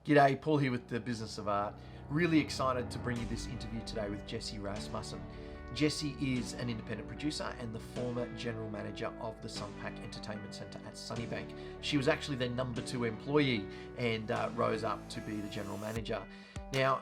G'day, Paul here with the Business of Art. Really excited to bring you this interview today with Jessie Rasmussen. Jessie is an independent producer and the former general manager of the SUNPAC Entertainment Centre at Sunnybank. She was actually their number 2 employee and rose up to be the general manager. Now,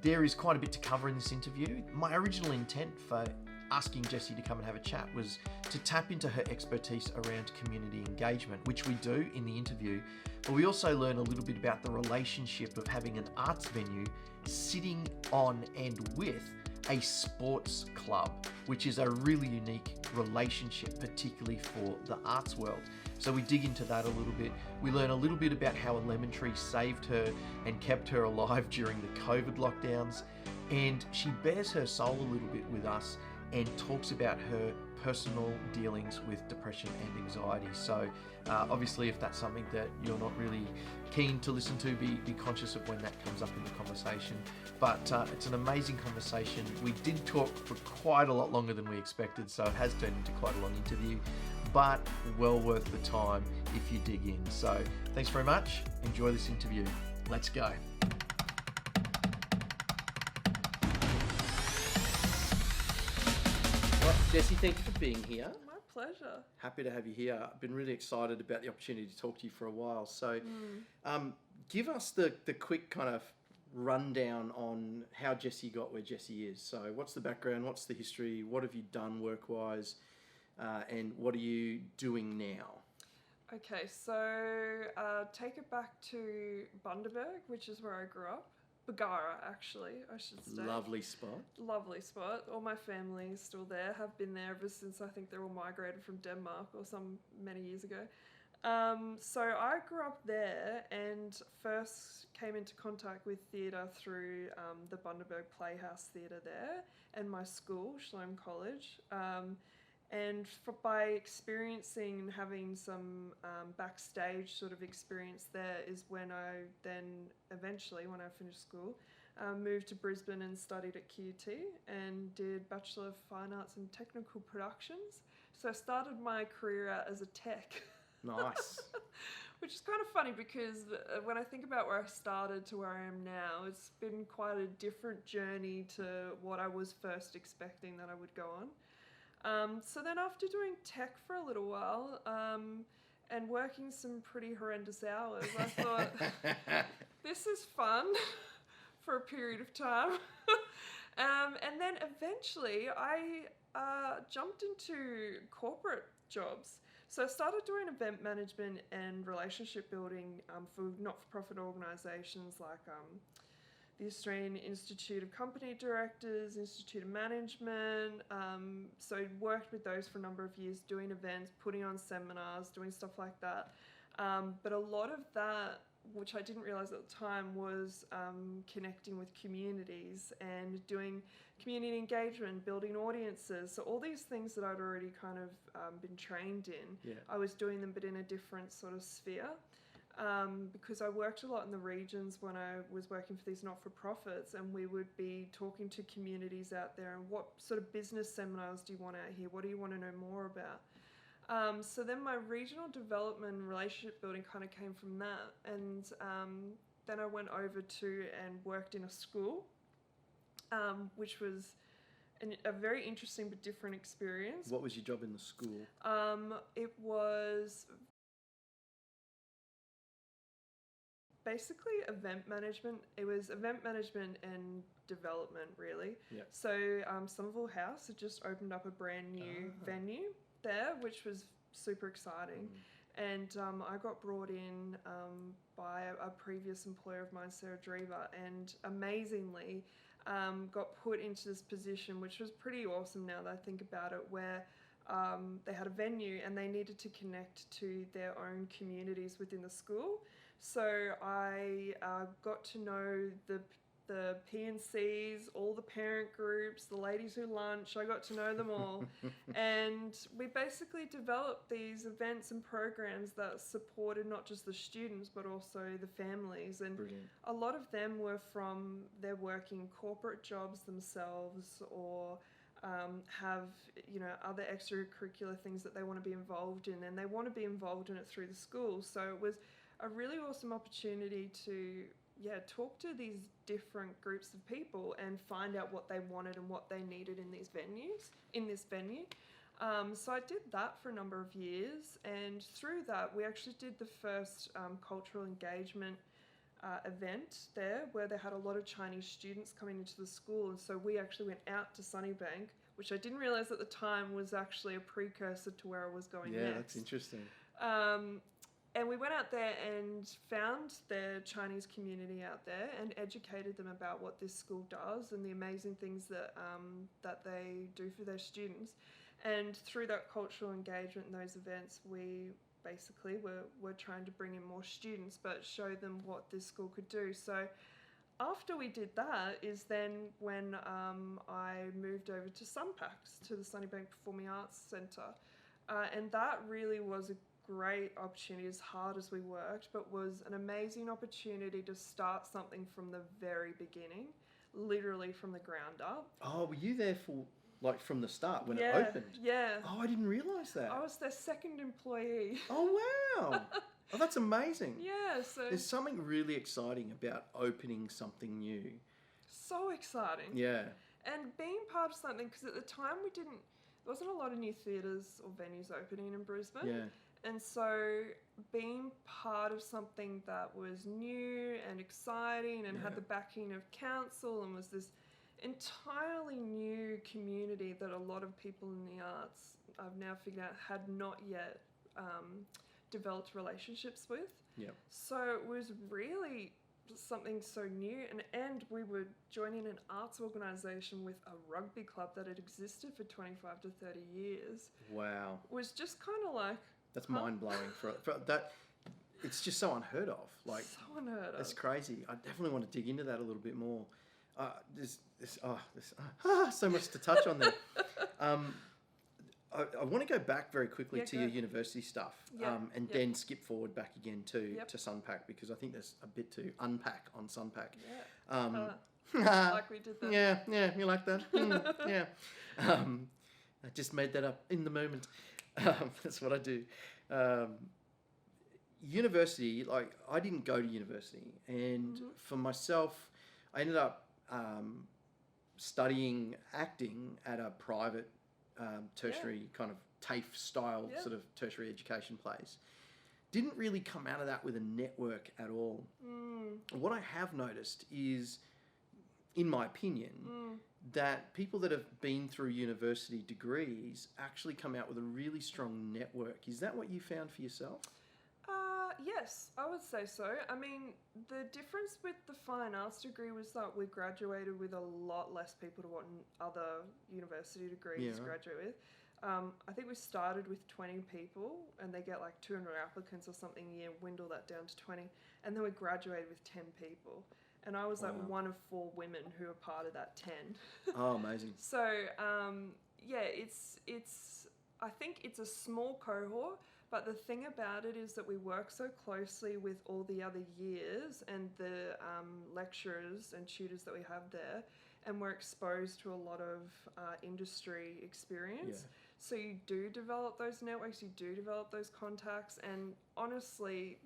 there is quite a bit to cover in this interview. My original intent for asking Jessie to come and have a chat was to tap into her expertise around community engagement, which we do in the interview, but we also learn a little bit about the relationship of having an arts venue sitting on and with a sports club, which is a really unique relationship, particularly for the arts world. So we dig into that a little bit. We learn a little bit about how a lemon tree saved her and kept her alive during the COVID lockdowns, and she bears her soul a little bit with us and talks about her personal dealings with depression and anxiety. So obviously, if that's something that you're not really keen to listen to, be conscious of when that comes up in the conversation. But it's an amazing conversation. We did talk for quite a lot longer than we expected, so it has turned into quite a long interview, but well worth the time if you dig in. So thanks very much. Enjoy this interview. Let's go. Jessie, thank you for being here. My pleasure. Happy to have you here. I've been really excited about the opportunity to talk to you for a while. So give us the quick kind of rundown on how Jessie got where Jessie is. So what's the background? What's the history? What have you done work-wise? And what are you doing now? Okay, so take it back to Bundaberg, which is where I grew up. Bargara, actually, I should say. Lovely spot. Lovely spot. All my family is still there, have been there ever since I think they all migrated from Denmark or many years ago. So I grew up there and first came into contact with theatre through the Bundaberg Playhouse Theatre there and my school, Shalom College. And by experiencing and having some backstage sort of experience there is when I then eventually, when I finished school, moved to Brisbane and studied at QUT and did Bachelor of Fine Arts and Technical Productions. So I started my career out as a tech. Nice. Which is kind of funny because when I think about where I started to where I am now, it's been quite a different journey to what I was first expecting that I would go on. So then after doing tech for a little while and working some pretty horrendous hours, I thought, this is fun for a period of time. And then eventually I jumped into corporate jobs. So I started doing event management and relationship building for not-for-profit organisations like the Australian Institute of Company Directors, Institute of Management. So I worked with those for a number of years, doing events, putting on seminars, doing stuff like that. But a lot of that, which I didn't realise at the time, was connecting with communities and doing community engagement, building audiences. So all these things that I'd already kind of been trained in, I was doing them but in a different sort of sphere. Because I worked a lot in the regions when I was working for these not-for-profits, and we would be talking to communities out there and what sort of business seminars do you want out here? What do you want to know more about? So then my regional development and relationship building kind of came from that. And then I went over to and worked in a school, which was a very interesting but different experience. What was your job in the school? It was basically event management. It was event management and development, really. Yep. So Somerville House had just opened up a brand new venue there, which was super exciting. And I got brought in by a previous employer of mine, Sarah Drever, and amazingly got put into this position, which was pretty awesome now that I think about it, where they had a venue and they needed to connect to their own communities within the school. So I got to know the P&Cs, all the parent groups, the ladies who lunch. I got to know them all. And we basically developed these events and programs that supported not just the students but also the families. And brilliant. A lot of them were from their working corporate jobs themselves or have other extracurricular things that they want to be involved in, and they want to be involved in it through the school. So it was a really awesome opportunity to talk to these different groups of people and find out what they wanted and what they needed in this venue. So I did that for a number of years, and through that we actually did the first cultural engagement event there, where they had a lot of Chinese students coming into the school, and so we actually went out to Sunnybank, which I didn't realise at the time was actually a precursor to where I was going next. Yeah, that's interesting. And we went out there and found their Chinese community out there and educated them about what this school does and the amazing things that that they do for their students. And through that cultural engagement and those events, we basically were trying to bring in more students, but show them what this school could do. So after we did that is then when I moved over to SUNPAC, to the Sunnybank Performing Arts Centre. And that really was a great opportunity, as hard as we worked, but was an amazing opportunity to start something from the very beginning, literally from the ground up. Oh, were you there for, like, from the start when it opened? Yeah. Oh, I didn't realise that. I was their second employee. Oh, wow. Oh, that's amazing. Yeah, so... There's something really exciting about opening something new. So exciting. Yeah. And being part of something, because at the time there wasn't a lot of new theatres or venues opening in Brisbane. Yeah. And so being part of something that was new and exciting and had the backing of council and was this entirely new community that a lot of people in the arts, I've now figured out, had not yet developed relationships with. Yeah. So it was really something so new, and we were joining an arts organisation with a rugby club that had existed for 25 to 30 years. Wow. It was just kind of like... That's mind-blowing for that. It's just so unheard of. Like, so unheard of. That's crazy. I definitely want to dig into that a little bit more. There's so much to touch on there. I want to go back very quickly to your university stuff, and then skip forward back again to SUNPAC, because I think there's a bit to unpack on SUNPAC. Yeah. Like we did that. Yeah, you like that? Yeah. I just made that up in the moment. That's what I do. University, like, I didn't go to university, and for myself, I ended up studying acting at a private tertiary kind of TAFE style sort of tertiary education place. Didn't really come out of that with a network at all. What I have noticed is, in my opinion, that people that have been through university degrees actually come out with a really strong network. Is that what you found for yourself? Yes, I would say so. I mean, the difference with the fine arts degree was that we graduated with a lot less people to what other university degrees graduate with. I think we started with 20 people, and they get like 200 applicants or something a year, dwindle that down to 20, and then we graduated with 10 people. And I was like one of 4 women who were part of that 10. Oh, amazing. So, I think it's a small cohort, but the thing about it is that we work so closely with all the other years and the lecturers and tutors that we have there, and we're exposed to a lot of industry experience. Yeah. So you do develop those networks, you do develop those contacts, and honestly,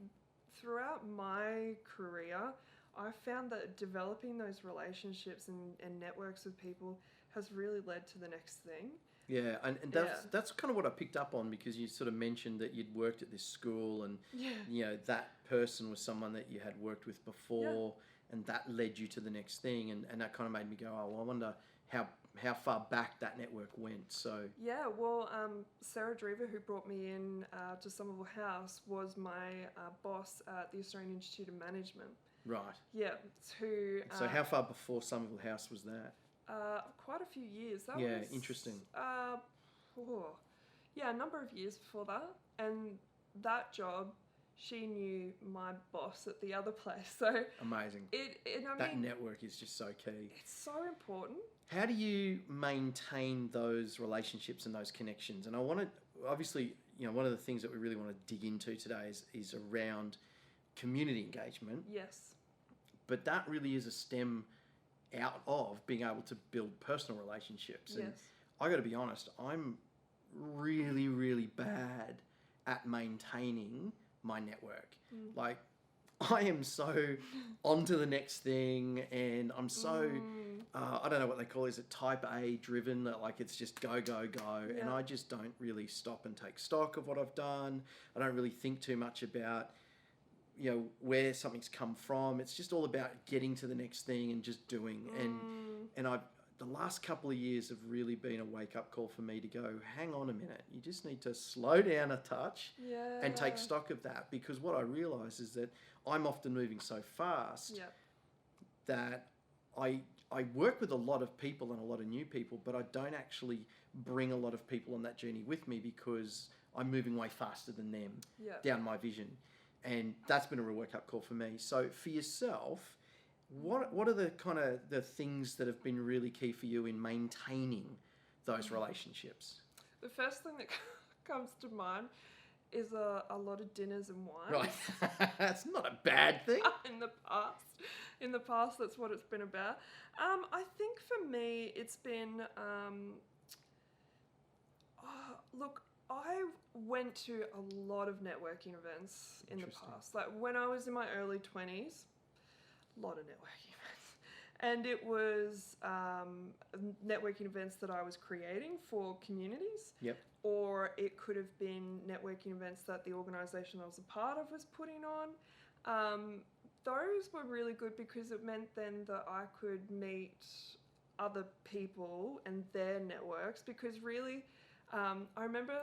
throughout my career, I found that developing those relationships and networks with people has really led to the next thing. Yeah, and that's kind of what I picked up on, because you sort of mentioned that you'd worked at this school, and you know, that person was someone that you had worked with before, and that led you to the next thing, and that kind of made me go, oh, well, I wonder how far back that network went. So yeah, well, Sarah Drever, who brought me in to Somerville House, was my boss at the Australian Institute of Management. Right. Yeah. So how far before Somerville House was that? Quite a few years. That was interesting. A number of years before that. And that job, she knew my boss at the other place. So amazing. That network is just so key. It's so important. How do you maintain those relationships and those connections? And I want to, obviously, you know, one of the things that we really want to dig into today is around community engagement. Yes. But that really is a stem out of being able to build personal relationships. And I got to be honest, I'm really, really bad at maintaining my network. Like, I am so on to the next thing, and I'm so, I don't know what they call it, is it type A driven, that like it's just go, go, go. Yeah. And I just don't really stop and take stock of what I've done. I don't really think too much about, you know, where something's come from. It's just all about getting to the next thing and just doing. And the last couple of years have really been a wake-up call for me to go, hang on a minute, you just need to slow down a touch and take stock of that, because what I realise is that I'm often moving so fast that I work with a lot of people and a lot of new people, but I don't actually bring a lot of people on that journey with me because I'm moving way faster than them down my vision. And that's been a real wake-up call for me. So for yourself, what are the kind of the things that have been really key for you in maintaining those relationships? The first thing that comes to mind is a lot of dinners and wine. Right. That's not a bad thing. In the past, that's what it's been about. I think for me, it's been, look, I went to a lot of networking events in the past. Like when I was in my early 20s, a lot of networking events. And it was networking events that I was creating for communities. Yep. Or it could have been networking events that the organisation I was a part of was putting on. Those were really good because it meant then that I could meet other people and their networks, because really, I remember,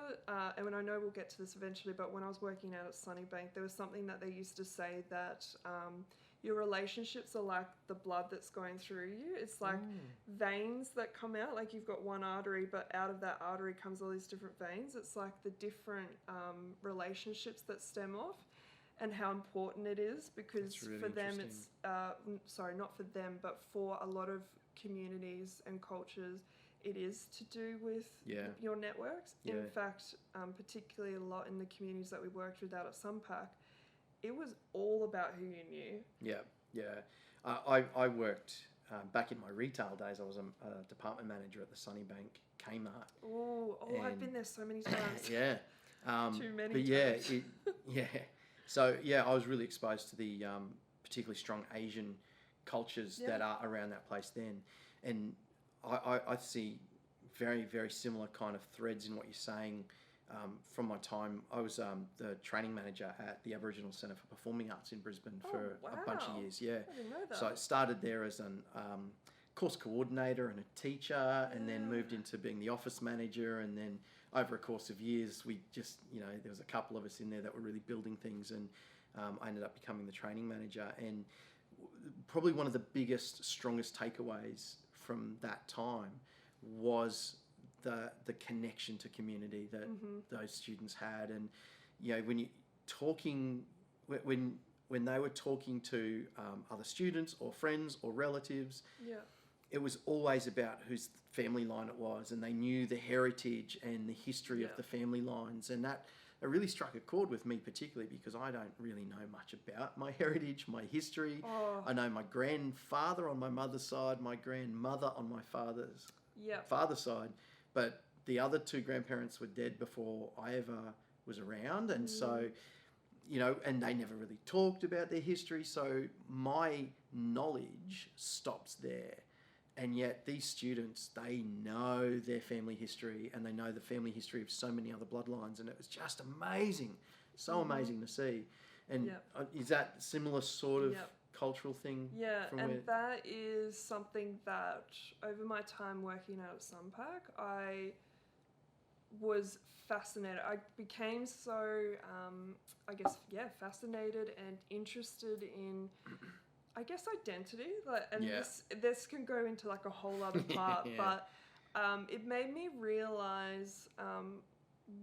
and I know we'll get to this eventually, but when I was working out at SUNPAC, there was something that they used to say that your relationships are like the blood that's going through you. It's like veins that come out, like you've got one artery, but out of that artery comes all these different veins. It's like the different relationships that stem off and how important it is, because really for them it's, not for them, but for a lot of communities and cultures, it is to do with your networks. Yeah. In fact, particularly a lot in the communities that we worked with out at SUNPAC, it was all about who you knew. I worked back in my retail days. I was a department manager at the Sunnybank Kmart. Oh, I've been there so many times. Too many times. So I was really exposed to the particularly strong Asian cultures that are around that place then, and I see very, very similar kind of threads in what you're saying. From my time, I was the training manager at the Aboriginal Centre for Performing Arts in Brisbane for a bunch of years. I didn't know that. So I started there as an course coordinator and a teacher, and then moved into being the office manager, and then over a course of years, we just, there was a couple of us in there that were really building things, and I ended up becoming the training manager. And probably one of the biggest, strongest takeaways from that time was the connection to community that those students had. And when you talking when they were talking to other students or friends or relatives, it was always about whose family line it was, and they knew the heritage and the history of the family lines, and that it really struck a chord with me, particularly because I don't really know much about my heritage, my history. I know my grandfather on my mother's side, my grandmother on my father's side, but the other two grandparents were dead before I ever was around, and so, and they never really talked about their history, so my knowledge stops there. And yet these students, they know their family history, and they know the family history of so many other bloodlines, and it was just amazing, so amazing to see. And is that similar sort of cultural thing? That is something that over my time working out at SUNPAC, I was fascinated. I became so, fascinated and interested in, identity, this can go into like a whole other part, but it made me realize,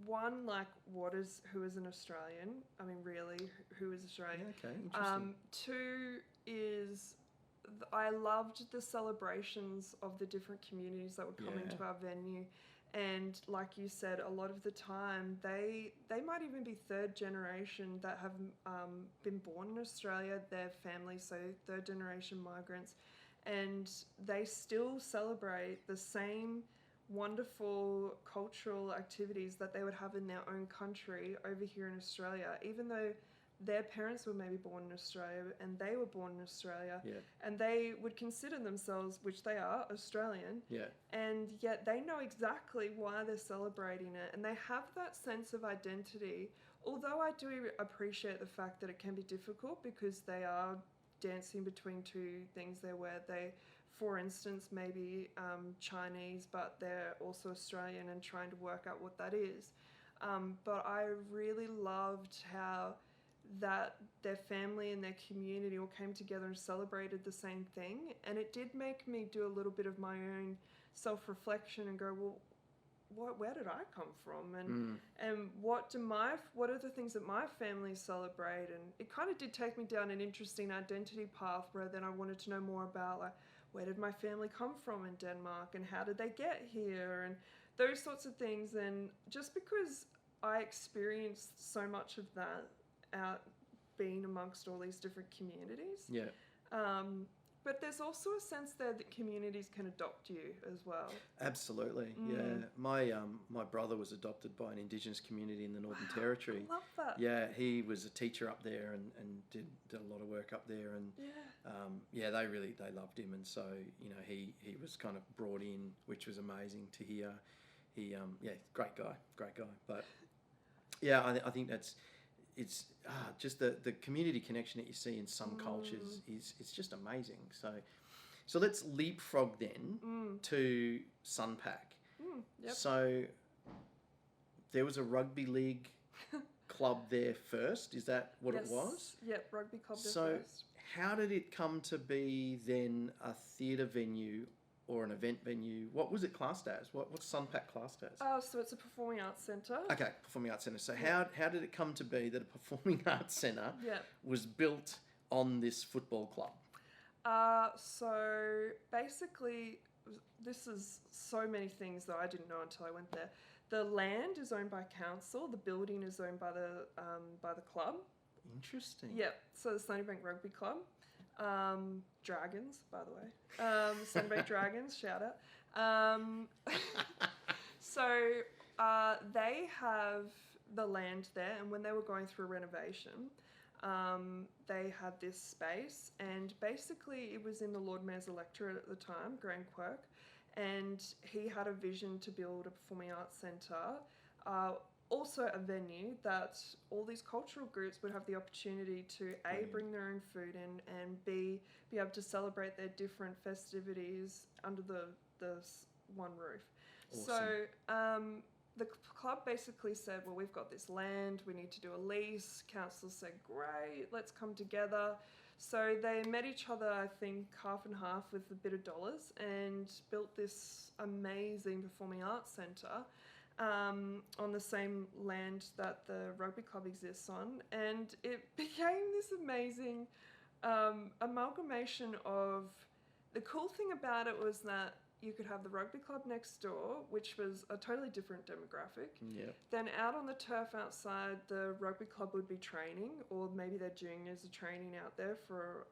one, like who is an Australian? I mean, really, who is Australian? Interesting. Two is I loved the celebrations of the different communities that would come into our venue. And like you said, a lot of the time they might even be third generation that have been born in Australia, their families, so third generation migrants, and they still celebrate the same wonderful cultural activities that they would have in their own country over here in Australia, even though their parents were maybe born in Australia and they were born in Australia, Yeah. and they would consider themselves, which they are, Australian, Yeah. and yet they know exactly why they're celebrating it, and they have that sense of identity. Although I do appreciate the fact that it can be difficult because they are dancing between two things there, where they, for instance, maybe Chinese, but they're also Australian and trying to work out what that is. But I really loved how that their family and their community all came together and celebrated the same thing. And it did make me do a little bit of my own self-reflection and go, well, where did I come from? And what are the things that my family celebrate? And it kind of did take me down an interesting identity path, where then I wanted to know more about, like, where did my family come from in Denmark and how did they get here, and those sorts of things. And just because I experienced so much of that out being amongst all these different communities. Yeah. But there's also a sense there that communities can adopt you as well. Absolutely, yeah. My brother was adopted by an Indigenous community in the Northern Territory. I love that. Yeah, he was a teacher up there and did a lot of work up there, and they loved him, and so he was kind of brought in, which was amazing to hear. He great guy, but yeah, I think it's just the community connection that you see in some cultures is just amazing. So let's leapfrog then to SUNPAC. Yep. So there was a rugby league club there first. Is that what it was? Yep, rugby club there so first. How did it come to be then a theatre venue or an event venue? What was it classed as? What's SUNPAC classed as? So it's a performing arts centre. Okay, performing arts centre. So how did it come to be that a performing arts centre was built on this football club? So basically, this is so many things that I didn't know until I went there. The land is owned by council. The building is owned by the club. Interesting. Yep. So the Sunnybank Rugby Club. Dragons, by the way. Sunnybank Dragons, shout out. So they have the land there, and when they were going through renovation, they had this space, and basically it was in the Lord Mayor's electorate at the time, Graham Quirk, and he had a vision to build a performing arts centre, also a venue that all these cultural groups would have the opportunity to bring their own food in, and be able to celebrate their different festivities under the one roof. Awesome. So the club basically said, well, we've got this land, we need to do a lease. Council said, great, let's come together. So they met each other, I think, half and half with a bit of dollars, and built this amazing performing arts centre on the same land that the rugby club exists on. And it became this amazing amalgamation of... The cool thing about it was that you could have the rugby club next door, which was a totally different demographic. Yep. Then out on the turf outside, the rugby club would be training, or maybe their juniors are training out there for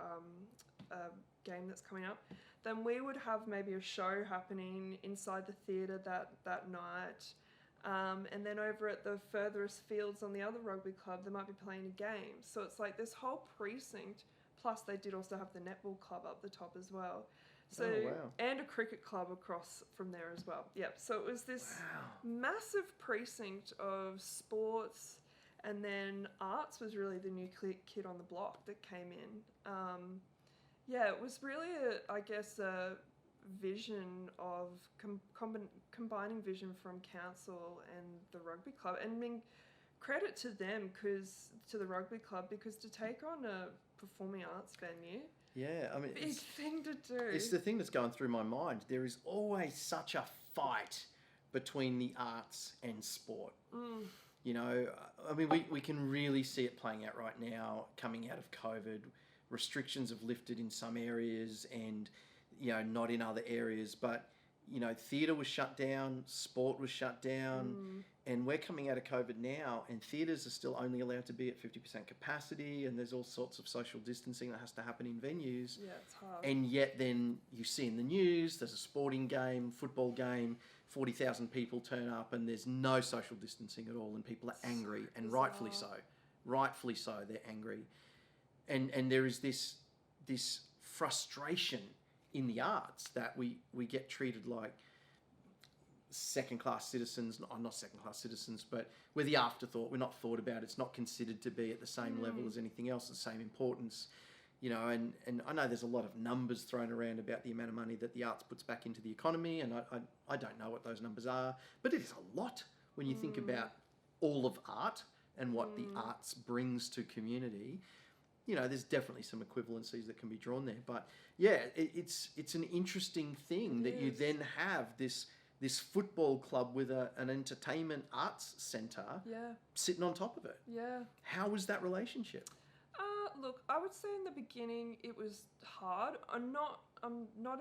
a game that's coming up. Then we would have maybe a show happening inside the theatre that night. And then over at the furthest fields on the other rugby club, they might be playing a game. So it's like this whole precinct, plus they did also have the netball club up the top as well. So, and a cricket club across from there as well. Yep. So it was this massive precinct of sports, and then arts was really the new kid on the block that came in. It was really a vision of combining vision from council and the rugby club, and I mean, credit to them, to the rugby club, because to take on a performing arts venue, I mean, big thing to do. It's the thing that's going through my mind. There is always such a fight between the arts and sport. You know, I mean, we can really see it playing out right now, coming out of COVID. Restrictions have lifted in some areas and, not in other areas. But, theatre was shut down, sport was shut down, and we're coming out of COVID now, and theatres are still only allowed to be at 50% capacity, and there's all sorts of social distancing that has to happen in venues. Yeah, it's hard. And yet then you see in the news, there's a sporting game, football game, 40,000 people turn up, and there's no social distancing at all, and people are angry, and rightfully so. rightfully so, they're angry. And there is this frustration in the arts that we get treated like second-class citizens, not second-class citizens, but we're the afterthought. We're not thought about. It's not considered to be at the same level as anything else, the same importance, you know. And I know there's a lot of numbers thrown around about the amount of money that the arts puts back into the economy, and I don't know what those numbers are, but it is a lot when you think about all of art and what the arts brings to community. You know, there's definitely some equivalencies that can be drawn there, but yeah, it's an interesting thing that you then have this football club with an entertainment arts centre sitting on top of it. Yeah. How was that relationship? Look, I would say in the beginning it was hard. I'm not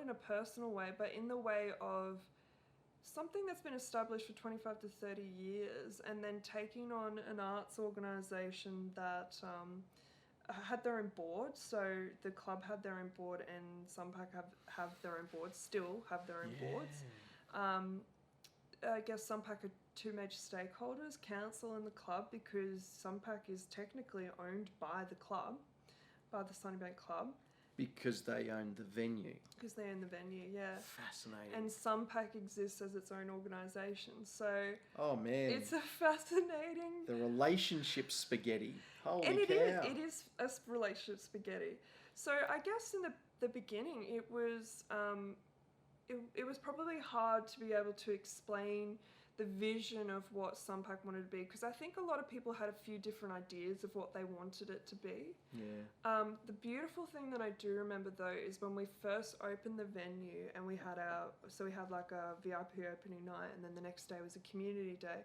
in a personal way, but in the way of something that's been established for 25 to 30 years, and then taking on an arts organisation that had their own board. So the club had their own board, and SUNPAC have their own boards, still have their own boards. I guess SUNPAC are two major stakeholders, council and the club, because SUNPAC is technically owned by the club, by the Sunnybank Club. Because they own the venue. Because they own the venue, yeah. Fascinating. And SUNPAC exists as its own organisation. So oh man, it's a fascinating... The relationship spaghetti. Holy and cow. It is a relationship spaghetti. So I guess in the beginning it was probably hard to be able to explain the vision of what SUNPAC wanted to be, because I think a lot of people had a few different ideas of what they wanted it to be. Yeah. The beautiful thing that I do remember though is when we first opened the venue, and we had like a VIP opening night, and then the next day was a community day.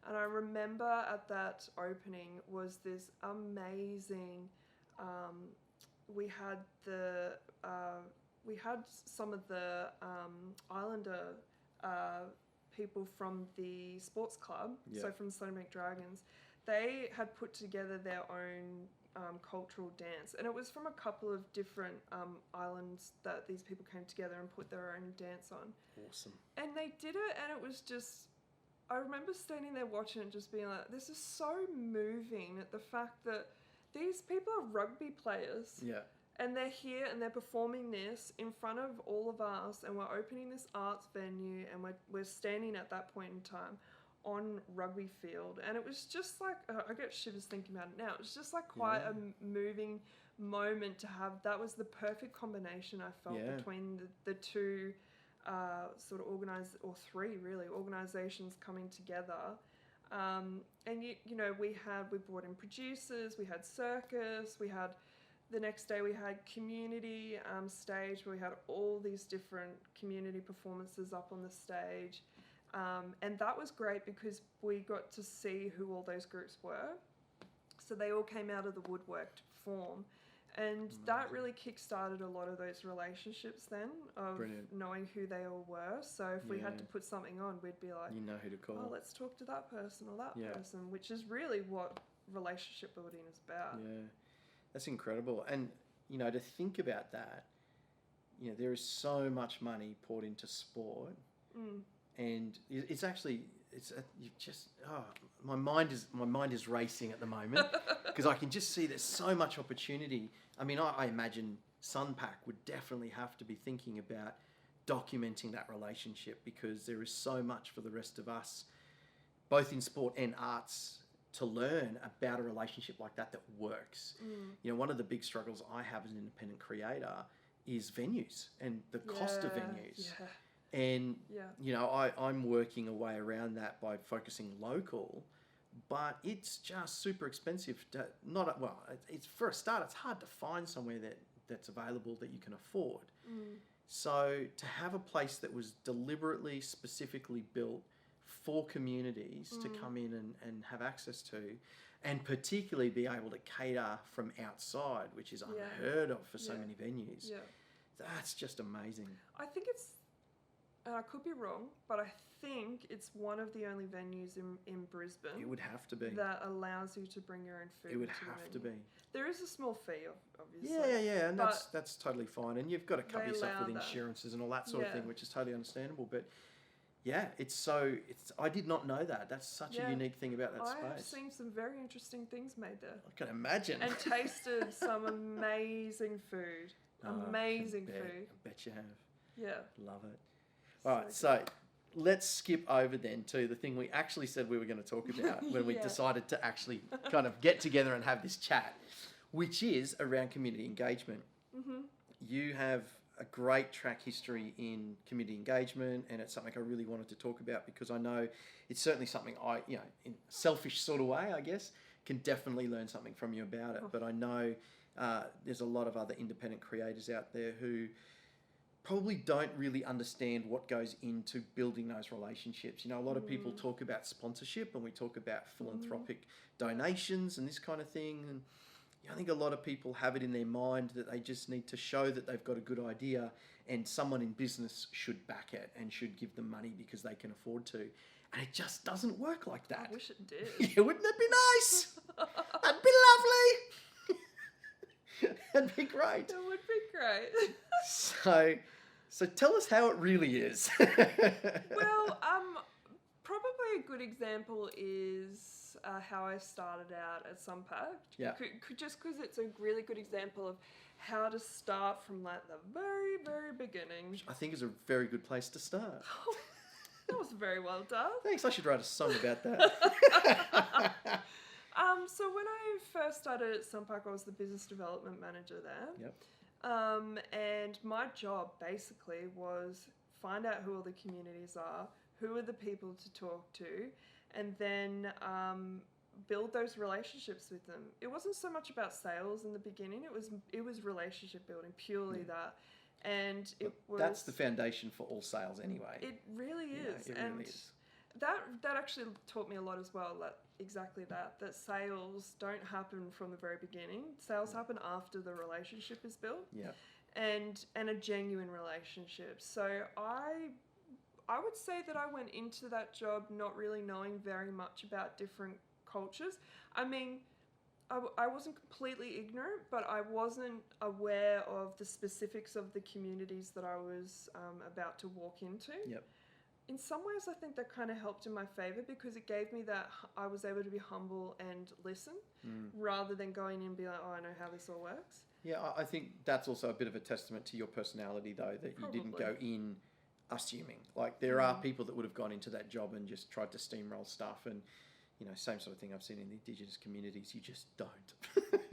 And I remember at that opening was this amazing, we had some of the Islander people from the sports club, so from Sunnybank Dragons. They had put together their own cultural dance, and it was from a couple of different islands that these people came together and put their own dance on. Awesome. And they did it, and it was just, I remember standing there watching it, just being like, this is so moving, at the fact that these people are rugby players. Yeah. And they're here and they're performing this in front of all of us, and we're opening this arts venue, and we're standing at that point in time on Rugby field. And it was just like, I get shivers thinking about it now. It was just like quite a moving moment to have. That was the perfect combination, I felt, between the two sort of three really organisations coming together. And you know, we brought in producers, we had circus, the next day we had community stage, where we had all these different community performances up on the stage. And that was great because we got to see who all those groups were. So they all came out of the woodwork to form. And that really kick-started a lot of those relationships then, of knowing who they all were. So if we had to put something on, we'd be like, you know who to call. Oh, let's talk to that person or that person, which is really what relationship building is about. Yeah. That's incredible. And, you know, to think about that, you know, there is so much money poured into sport. And it's actually, my mind is racing at the moment, because I can just see there's so much opportunity. I mean, I imagine SUNPAC would definitely have to be thinking about documenting that relationship, because there is so much for the rest of us, both in sport and arts, to learn about a relationship like that works. You know, one of the big struggles I have as an independent creator is venues and the cost of venues. Yeah. And, you know, I'm working a way around that by focusing local, but it's just super expensive. It's for a start, it's hard to find somewhere that's available that you can afford. So to have a place that was deliberately, specifically built for communities to come in and have access to, and particularly be able to cater from outside, which is unheard of for so many venues. That's just amazing. I think it's, I could be wrong, but I think it's one of the only venues in Brisbane. It would have to be. That allows you to bring your own food. It would have to be. There is a small fee, obviously. Yeah, and that's totally fine. And you've got to cover yourself with insurances and all that sort of thing, which is totally understandable. But Yeah, I did not know that. That's such a unique thing about that I space. have seen some very interesting things made there. I can imagine. And tasted some amazing food. Amazing food. I bet you have. Yeah. Love it. All right, so let's skip over then to the thing we actually said we were going to talk about when we decided to actually kind of get together and have this chat, which is around community engagement. Mm-hmm. You have a great track history in community engagement, and it's something I really wanted to talk about because I know it's certainly something I, in a selfish sort of way, I guess, can definitely learn something from you about it. But I know there's a lot of other independent creators out there who probably don't really understand what goes into building those relationships. A lot of people talk about sponsorship and we talk about philanthropic donations and this kind of thing. And I think a lot of people have it in their mind that they just need to show that they've got a good idea and someone in business should back it and should give them money because they can afford to. And it just doesn't work like that. I wish it did. Yeah, wouldn't it be nice? That'd be lovely. That'd be great. It would be great. So tell us how it really is. Well, probably a good example is how I started out at SUNPAC. Yeah. Just because it's a really good example of how to start from like the very, very beginning. Which I think is a very good place to start. That was very well done. Thanks. I should write a song about that. So when I first started at SUNPAC, I was the business development manager there. Yep. And my job basically was find out who all the communities are, who are the people to talk to, and then build those relationships with them. It wasn't so much about sales in the beginning. It was relationship building, purely that. And that's the foundation for all sales anyway. It really is. It really is. That actually taught me a lot as well. That sales don't happen from the very beginning. Sales happen after the relationship is built. Yeah. And a genuine relationship. So I would say that I went into that job not really knowing very much about different cultures. I mean, I wasn't completely ignorant, but I wasn't aware of the specifics of the communities that I was about to walk into. Yep. In some ways, I think that kind of helped in my favor because it gave me that I was able to be humble and listen rather than going in and be like, oh, I know how this all works. Yeah, I think that's also a bit of a testament to your personality, though, that you didn't go in assuming. Like, there are people that would have gone into that job and just tried to steamroll stuff and, same sort of thing I've seen in the Indigenous communities. You just don't.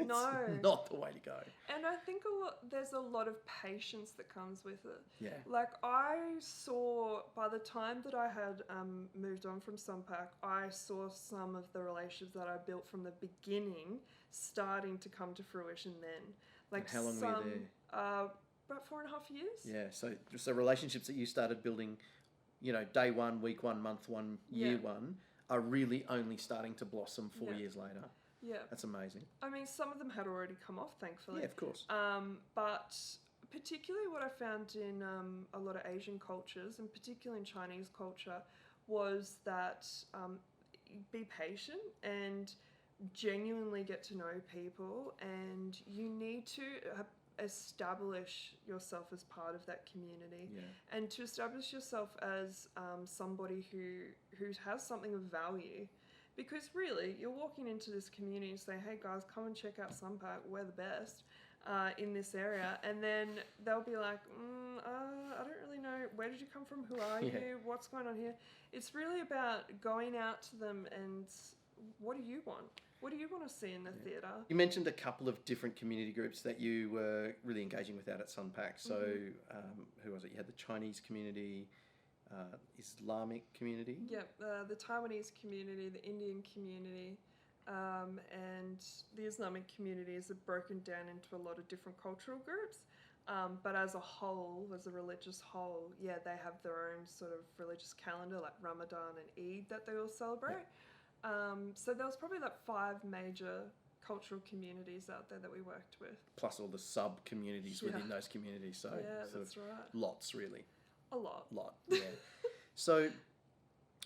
No. It's not the way to go. And I think there's a lot of patience that comes with it. Yeah. Like, I saw, by the time that I had moved on from SUNPAC, I saw some of the relationships that I built from the beginning starting to come to fruition then. Like, and how long were you there? About 4.5 years. Yeah, so relationships that you started building, day one, week one, month one, year one, are really only starting to blossom 4 years later. Yeah. That's amazing. I mean, some of them had already come off, thankfully. Yeah, of course. But particularly what I found in a lot of Asian cultures, and particularly in Chinese culture, was that be patient and genuinely get to know people, and you need to establish yourself as part of that community, and to establish yourself as somebody who has something of value, because really you're walking into this community and saying, hey guys, come and check out SUNPAC, we're the best in this area, and then they'll be like, I don't really know, where did you come from, who are you, what's going on here? It's really about going out to them and what do you want? What do you want to see in the theatre? You mentioned a couple of different community groups that you were really engaging with out at SUNPAC. So who was it? You had the Chinese community, Islamic community? Yep, the Taiwanese community, the Indian community, and the Islamic communities are broken down into a lot of different cultural groups. But as a whole, as a religious whole, they have their own sort of religious calendar, like Ramadan and Eid that they all celebrate. Yep. So there was probably like 5 major cultural communities out there that we worked with. Plus all the sub-communities within those communities. So that's right. Lots, really. A lot. Yeah. So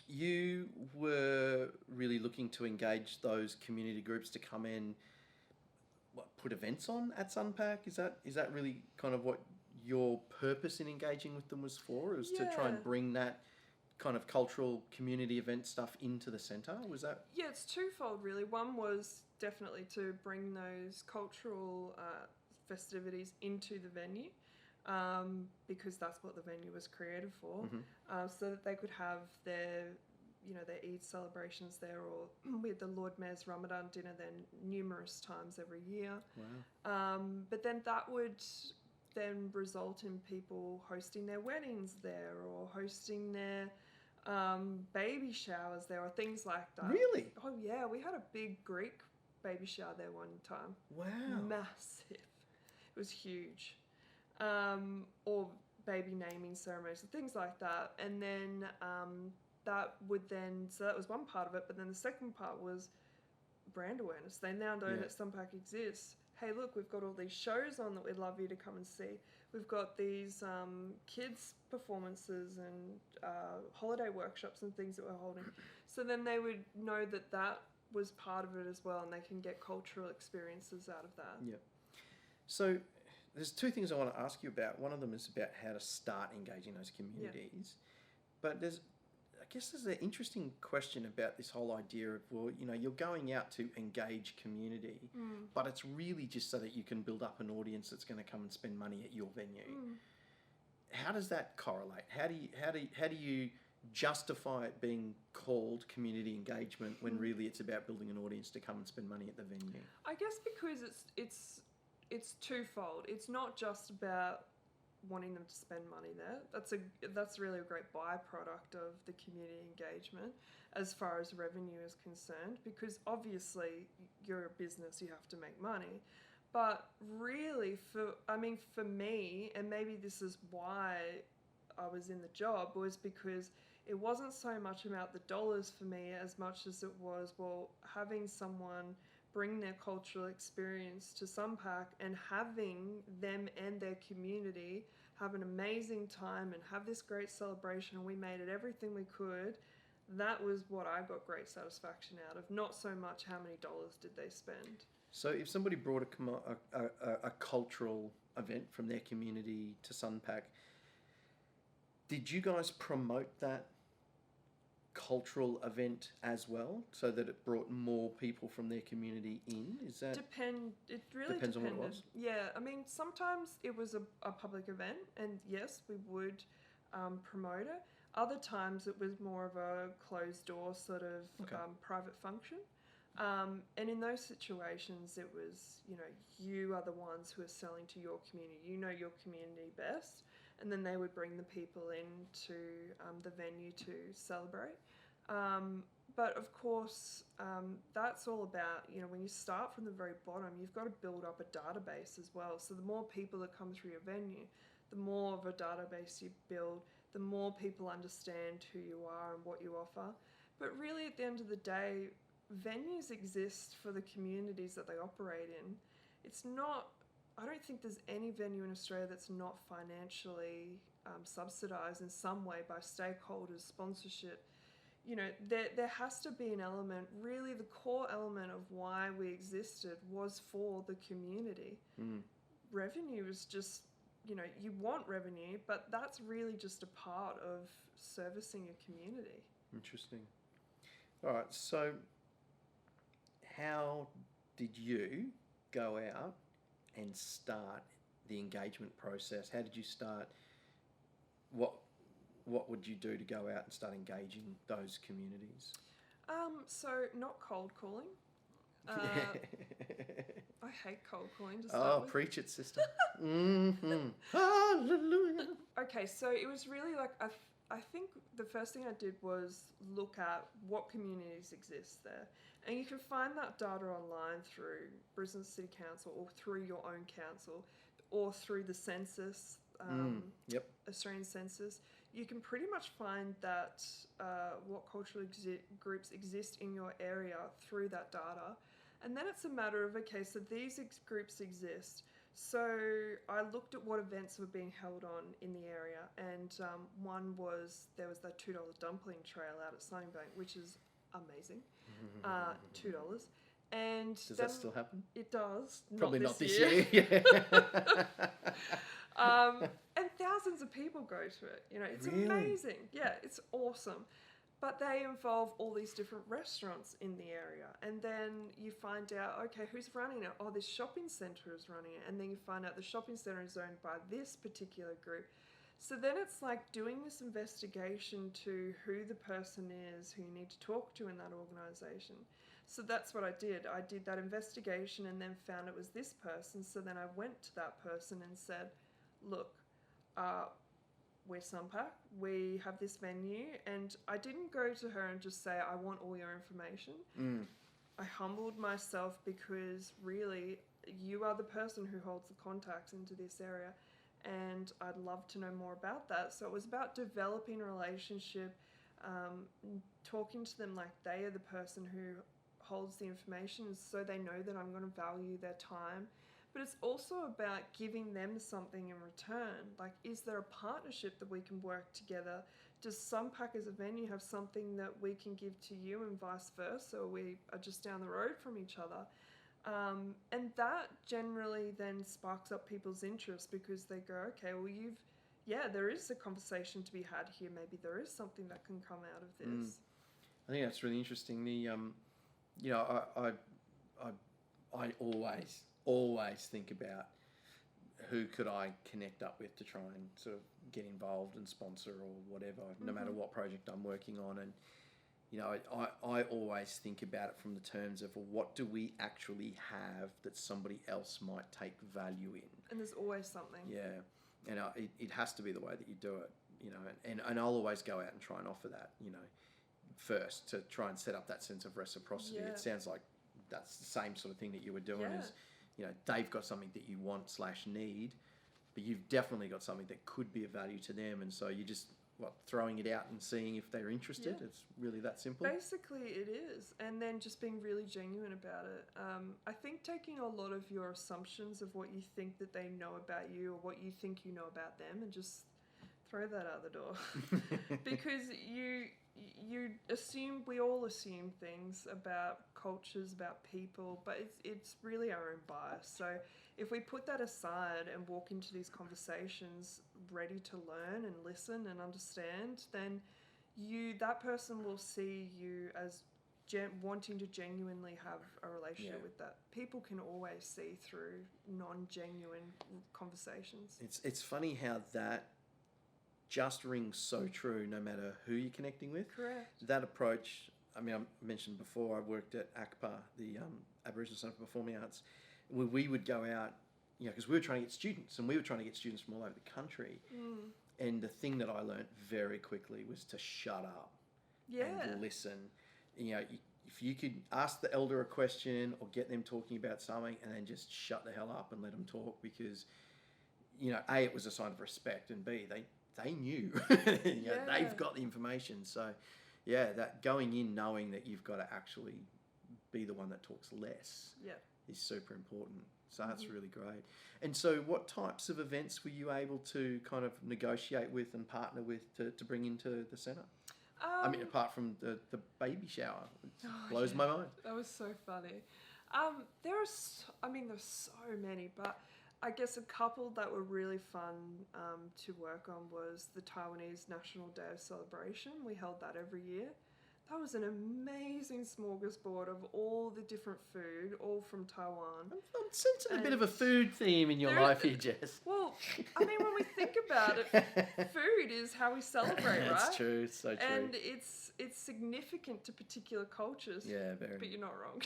you were really looking to engage those community groups to come in, put events on at SUNPAC? Is that really kind of what your purpose in engaging with them was for? It was to try and bring that kind of cultural community event stuff into the centre? Was that? Yeah, it's twofold really. One was definitely to bring those cultural festivities into the venue, because that's what the venue was created for, so that they could have their Eid celebrations there, or we had the Lord Mayor's Ramadan dinner then numerous times every year. Wow. But then that would then result in people hosting their weddings there, or hosting their baby showers there, or things like that. Really? Oh yeah, we had a big Greek baby shower there one time. Wow. Massive. It was huge. Or baby naming ceremonies and things like that. And then so that was one part of it, but then the second part was brand awareness. They now know that SUNPAC exists. Hey, look, we've got all these shows on that we'd love you to come and see. We've got these kids' performances and holiday workshops and things that we're holding. So then they would know that that was part of it as well, and they can get cultural experiences out of that. Yeah. So there's two things I want to ask you about. One of them is about how to start engaging those communities. But I guess there's an interesting question about this whole idea of, well, you're going out to engage community, but it's really just so that you can build up an audience that's going to come and spend money at your venue. How does that correlate? How do you justify it being called community engagement when really it's about building an audience to come and spend money at the venue? I guess because it's twofold. It's not just about wanting them to spend money there. That's really a great byproduct of the community engagement as far as revenue is concerned, because obviously you're a business, you have to make money. But really for me, and maybe this is why I was in the job, was because it wasn't so much about the dollars for me as much as it was, well, having someone bring their cultural experience to SUNPAC and having them and their community have an amazing time and have this great celebration. We made it everything we could. That was what I got great satisfaction out of, not so much how many dollars did they spend. So if somebody brought a cultural event from their community to SUNPAC, did you guys promote that cultural event as well, so that it brought more people from their community in? Is that it really depends depended. on what it was? Yeah, I mean, sometimes it was a public event, and yes, we would promote it. Other times it was more of a closed door sort of private function. And in those situations, it was, you are the ones who are selling to your community. You know your community best. And then they would bring the people into the venue to celebrate. But of course, that's all about, when you start from the very bottom, you've got to build up a database as well. So the more people that come through your venue, the more of a database you build, the more people understand who you are and what you offer. But really, at the end of the day, venues exist for the communities that they operate in. It's not, I don't think there's any venue in Australia that's not financially subsidised in some way by stakeholders, sponsorship. There has to be an element, really the core element of why we existed was for the community. Revenue is just, you want revenue, but that's really just a part of servicing your community. Interesting. All right, so how did you go out and start the engagement process? How did you start? What would you do to go out and start engaging those communities? So not cold calling. I hate cold calling to start with. Preach it, sister. Hallelujah. Okay, so it was really like, I think the first thing I did was look at what communities exist there. And you can find that data online through Brisbane City Council, or through your own council, or through the census, Australian census. You can pretty much find that what cultural groups exist in your area through that data. And then it's a matter of, okay, so these groups exist. So I looked at what events were being held on in the area, and there was that $2 dumpling trail out at SUNPAC, which is amazing. $2. And does that still happen? It does. Probably not this year. year. And thousands of people go to it. You know, it's Really? amazing. Yeah, it's awesome. But they involve all these different restaurants in the area. And then you find out, okay, who's running it? Oh, this shopping centre is running it. And then you find out the shopping centre is owned by this particular group. So then it's like doing this investigation to who the person is who you need to talk to in that organisation. So that's what I did. I did that investigation and then found it was this person. So then I went to that person and said, look, we're SUNPAC, we have this venue, and I didn't go to her and just say, I want all your information. I humbled myself because really you are the person who holds the contacts into this area, and I'd love to know more about that. So it was about developing a relationship, talking to them like they are the person who holds the information so they know that I'm going to value their time. But it's also about giving them something in return. Like, is there a partnership that we can work together? Does SUNPAC as a venue have something that we can give to you and vice versa? Or we are just down the road from each other? And that generally then sparks up people's interest because they go, okay, well, there is a conversation to be had here. Maybe there is something that can come out of this. I think that's really interesting. I always think about who could I connect up with to try and sort of get involved and sponsor or whatever, no matter what project I'm working on. And, I always think about it from the terms of, well, what do we actually have that somebody else might take value in? And there's always something. Yeah. And it has to be the way that you do it, and I'll always go out and try and offer that, first to try and set up that sense of reciprocity. Yeah. It sounds like that's the same sort of thing that you were doing as, they've got something that you want / need, but you've definitely got something that could be of value to them. And so you just, throwing it out and seeing if they're interested. Yeah. It's really that simple. Basically it is. And then just being really genuine about it. I think taking a lot of your assumptions of what you think that they know about you or what you think you know about them and just throw that out the door. Because you assume, we all assume things about cultures, about people, but it's really our own bias. So if we put that aside and walk into these conversations ready to learn and listen and understand, then that person will see you as wanting to genuinely have a relationship with that. People can always see through non-genuine conversations. It's funny how that just rings so true no matter who you're connecting with. Correct. That approach, I mentioned before, I worked at ACPA, the Aboriginal Centre for Performing Arts, where we would go out, because we were trying to get students, and we were trying to get students from all over the country. And the thing that I learnt very quickly was to shut up and listen. If you could ask the elder a question or get them talking about something and then just shut the hell up and let them talk, because, A, it was a sign of respect, and B, they knew. They've got the information. So, that going in knowing that you've got to actually be the one that talks less is super important. So that's really great. And so what types of events were you able to kind of negotiate with and partner with to bring into the centre? Apart from the baby shower, it blows my mind. That was so funny. There's so many, but I guess a couple that were really fun to work on was the Taiwanese National Day of Celebration. We held that every year. That was an amazing smorgasbord of all the different food, all from Taiwan. I'm sensing a bit of a food theme in your life here, Jess. Well, when we think about it, food is how we celebrate, right? That's true, it's so true. And it's significant to particular cultures. Yeah, very. But you're not wrong.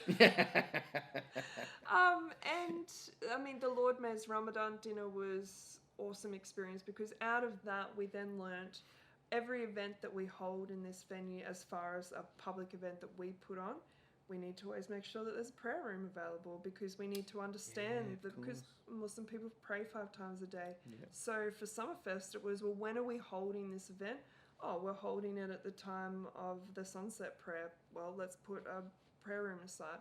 And the Lord Mayor's Ramadan dinner was awesome experience, because out of that we then learnt every event that we hold in this venue, as far as a public event that we put on, we need to always make sure that there's a prayer room available, because we need to understand that because Muslim people pray 5 times a day. Yeah. So for Summerfest, it was, well, when are we holding this event? Oh, we're holding it at the time of the sunset prayer. Well, let's put a prayer room aside.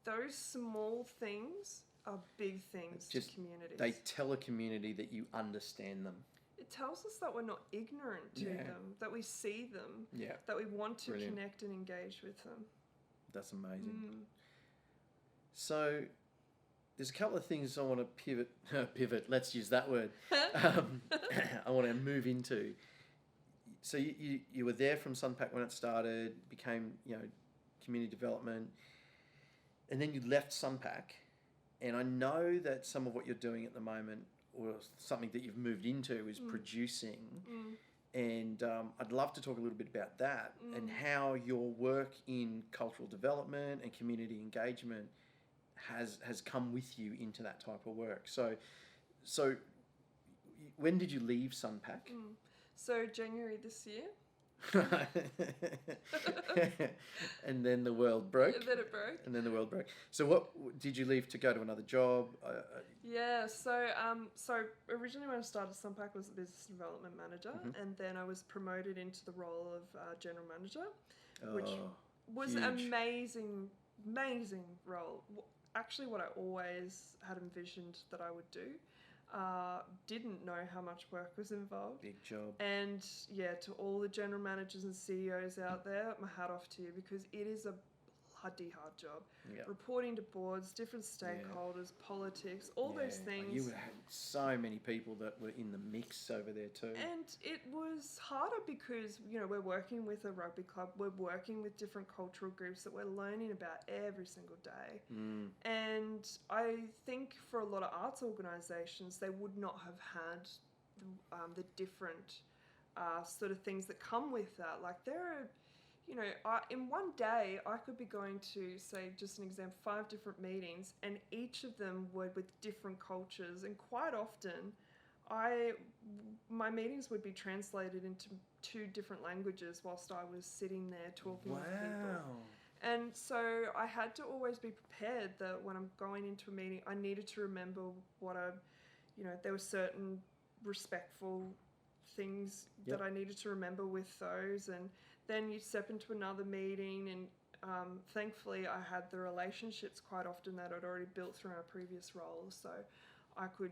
Those small things are big things to communities. They tell a community that you understand them. It tells us that we're not ignorant to them, that we see them, that we want to connect and engage with them. That's amazing. So there's a couple of things I want to pivot. Let's use that word. I want to move into. So you were there from SUNPAC when it started, became community development, and then you left SUNPAC. And I know that some of what you're doing at the moment, or something that you've moved into, is producing. And I'd love to talk a little bit about that and how your work in cultural development and community engagement has come with you into that type of work. So when did you leave SUNPAC? So January this year. And then the world broke. And then it broke. And then the world broke. So what did you leave to go to another job? Yeah, so originally when I started SUNPAC, I was the business development manager, and then I was promoted into the role of general manager, which was an amazing role. Actually, what I always had envisioned that I would do. Didn't know how much work was involved. Big job. And yeah, to all the general managers and CEOs out there, my hat off to you, because it is a bloody hard job. Yep. Reporting to boards, different stakeholders, politics, all those things. You had so many people that were in the mix over there too. And it was harder because, we're working with a rugby club, we're working with different cultural groups that we're learning about every single day. And I think for a lot of arts organisations, they would not have had the different sort of things that come with that. Like there are... in one day, I could be going to, say, just an example, 5 different meetings, and each of them were with different cultures. And quite often, my meetings would be translated into 2 different languages whilst I was sitting there talking with people. And so I had to always be prepared that when I'm going into a meeting, I needed to remember there were certain respectful things that I needed to remember with those. And then you step into another meeting, and thankfully I had the relationships quite often that I'd already built through my previous roles, so I could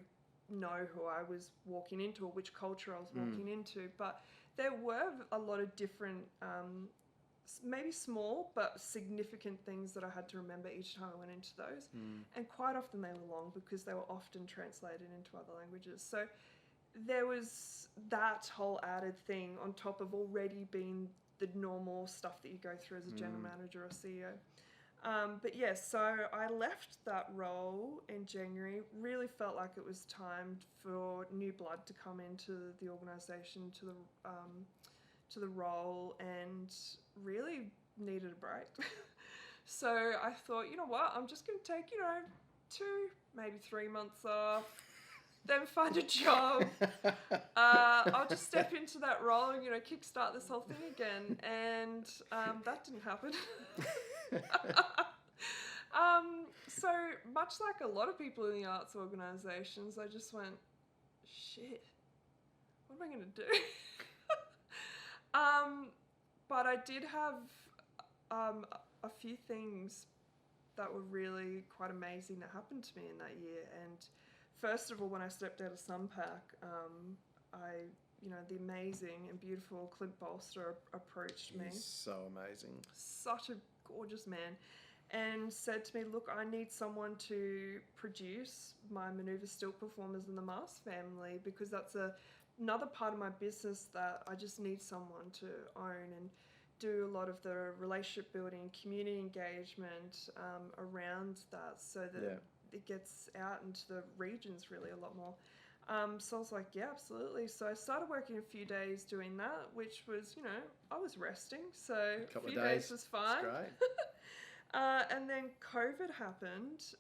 know who I was walking into or which culture I was walking into. But there were a lot of different, maybe small but significant things that I had to remember each time I went into those. And quite often they were long because they were often translated into other languages. So there was that whole added thing on top of already being the normal stuff that you go through as a general manager or CEO. But yes, so I left that role in January, really felt like it was time for new blood to come into the organisation, to the role, and really needed a break. So I thought, you know what, I'm just going to take, 2, maybe 3 months off, then find a job. I'll just step into that role and, kickstart this whole thing again. And that didn't happen. So much like a lot of people in the arts organisations, I just went, shit, what am I going to do? But I did have a few things that were really quite amazing that happened to me in that year. And first of all, when I stepped out of SUNPAC, the amazing and beautiful Clint Bolster approached me. He's so amazing. Such a gorgeous man. And said to me, look, I need someone to produce my manoeuvre stilt performers in the Mars family, because that's another part of my business that I just need someone to own and do a lot of the relationship building, community engagement around that, so that it gets out into the regions really a lot more. So I was like, yeah, absolutely. So I started working a few days doing that, which was, I was resting. So a few days was fine. That's great. And then COVID happened.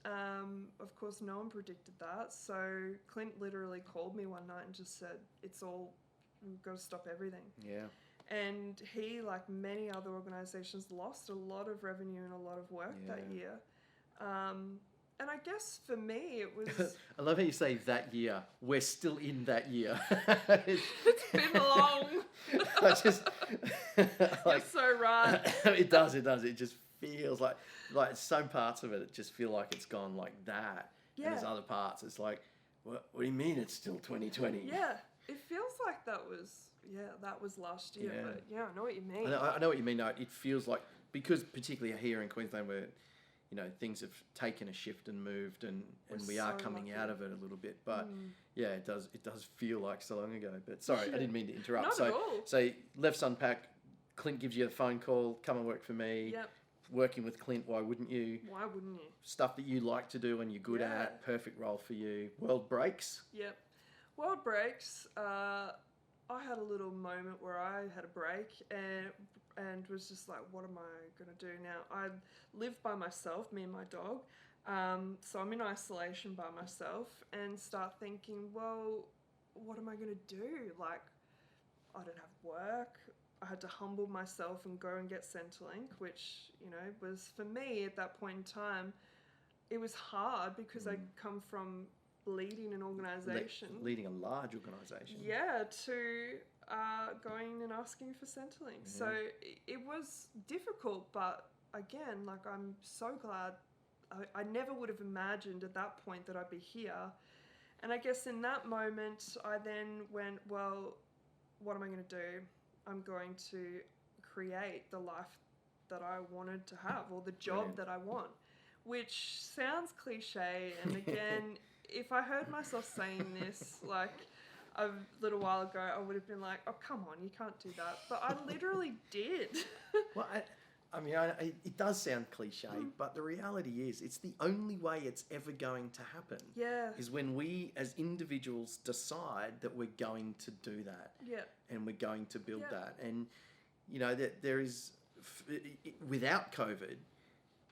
Of course, no one predicted that. So Clint literally called me one night and just said, we've got to stop everything. Yeah. And he, like many other organisations, lost a lot of revenue and a lot of work that year. And I guess for me, it was... I love how you say that year. We're still in that year. It's been long. You're so right. It does. It just feels like some parts of it just feel like it's gone like that. Yeah. And there's other parts, it's like, what do you mean it's still 2020? Yeah, it feels like that was last year. Yeah. But I know what you mean. I know what you mean. No, it feels like, because particularly here in Queensland, where you know, things have taken a shift and moved, and we We're are so coming lucky. out of it a little bit. But yeah, it does feel like so long ago. But sorry, I didn't mean to interrupt. Not at all. So left SUNPAC, Clint gives you a phone call, come and work for me. Yep. Working with Clint, why wouldn't you? Why wouldn't you? Stuff that you like to do and you're good Yeah. at, perfect role for you. World breaks. Yep. World breaks. I had a little moment where I had a break and was just like, what am I going to do now? I live by myself, me and my dog. So I'm in isolation by myself and start thinking, well, what am I going to do? Like, I don't have work. I had to humble myself and go and get Centrelink, which, you know, was for me at that point in time, it was hard because I come from leading an organisation. Leading a large organisation. Yeah, to going and asking for Centrelink. Yeah. So it was difficult, but again, like, I'm so glad. I never would have imagined at that point that I'd be here. And I guess in that moment, I then went, well, what am I going to do? I'm going to create the life that I wanted to have, or the job that I want, which sounds cliche. And again, if I heard myself saying this like a little while ago, I would have been like, oh, come on, you can't do that. But I literally did. Well, I mean, it does sound cliche, but the reality is it's the only way it's ever going to happen. Yeah. Is when we as individuals decide that we're going to do that. Yeah. And we're going to build Yeah. that. And, you know, that there is, without COVID,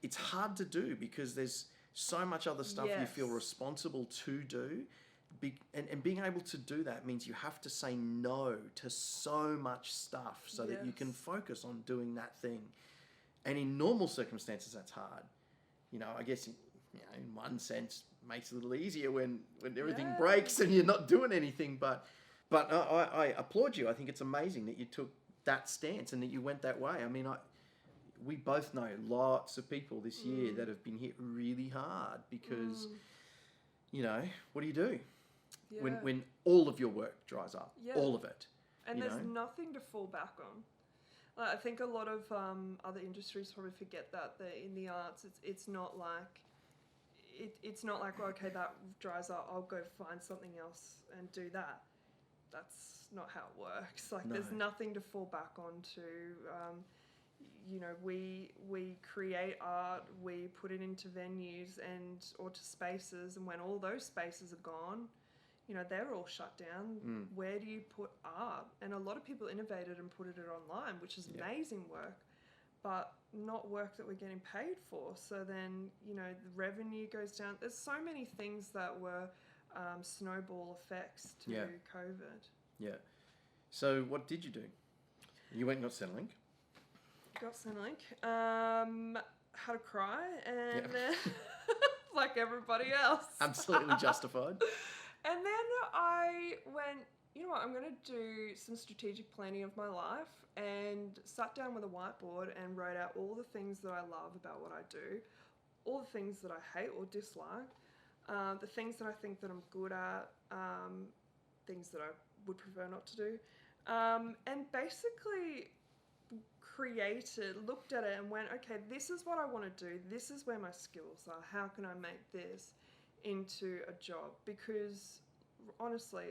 it's hard to do because there's so much other stuff you feel Yes. responsible to do. And being able to do that means you have to say no to so much stuff so that you can Yes. focus on doing that thing. And in normal circumstances, that's hard. You know, I guess, you know, in one sense, it makes it a little easier when everything Yeah. breaks and you're not doing anything. But I applaud you. I think it's amazing that you took that stance and that you went that way. I mean, we both know lots of people this year that have been hit really hard because, you know, what do you do Yeah. when all of your work dries up? Yeah. All of it. And you there's know? nothing to fall back on. Like, I think a lot of other industries probably forget that in the arts, it's not like it's not like, well, okay, that dries up, I'll go find something else and do that. That's not how it works. Like, there's No. nothing to fall back on to. You know, we create art, we put it into venues or to spaces, and when all those spaces are gone, you know, they're all shut down. Where do you put art? And a lot of people innovated and put it online, which is amazing work, but not work that we're getting paid for. So then, you know, the revenue goes down. There's so many things that were snowball effects to COVID. Yeah. So what did you do? You went and got Centrelink. Got Centrelink. Had a cry, and then, like everybody else. Absolutely justified. And then I went, you know what, I'm going to do some strategic planning of my life, and sat down with a whiteboard and wrote out all the things that I love about what I do, all the things that I hate or dislike, the things that I think that I'm good at, things that I would prefer not to do, and basically looked at it and went, okay, this is what I want to do, this is where my skills are, how can I make this into a job? Because honestly,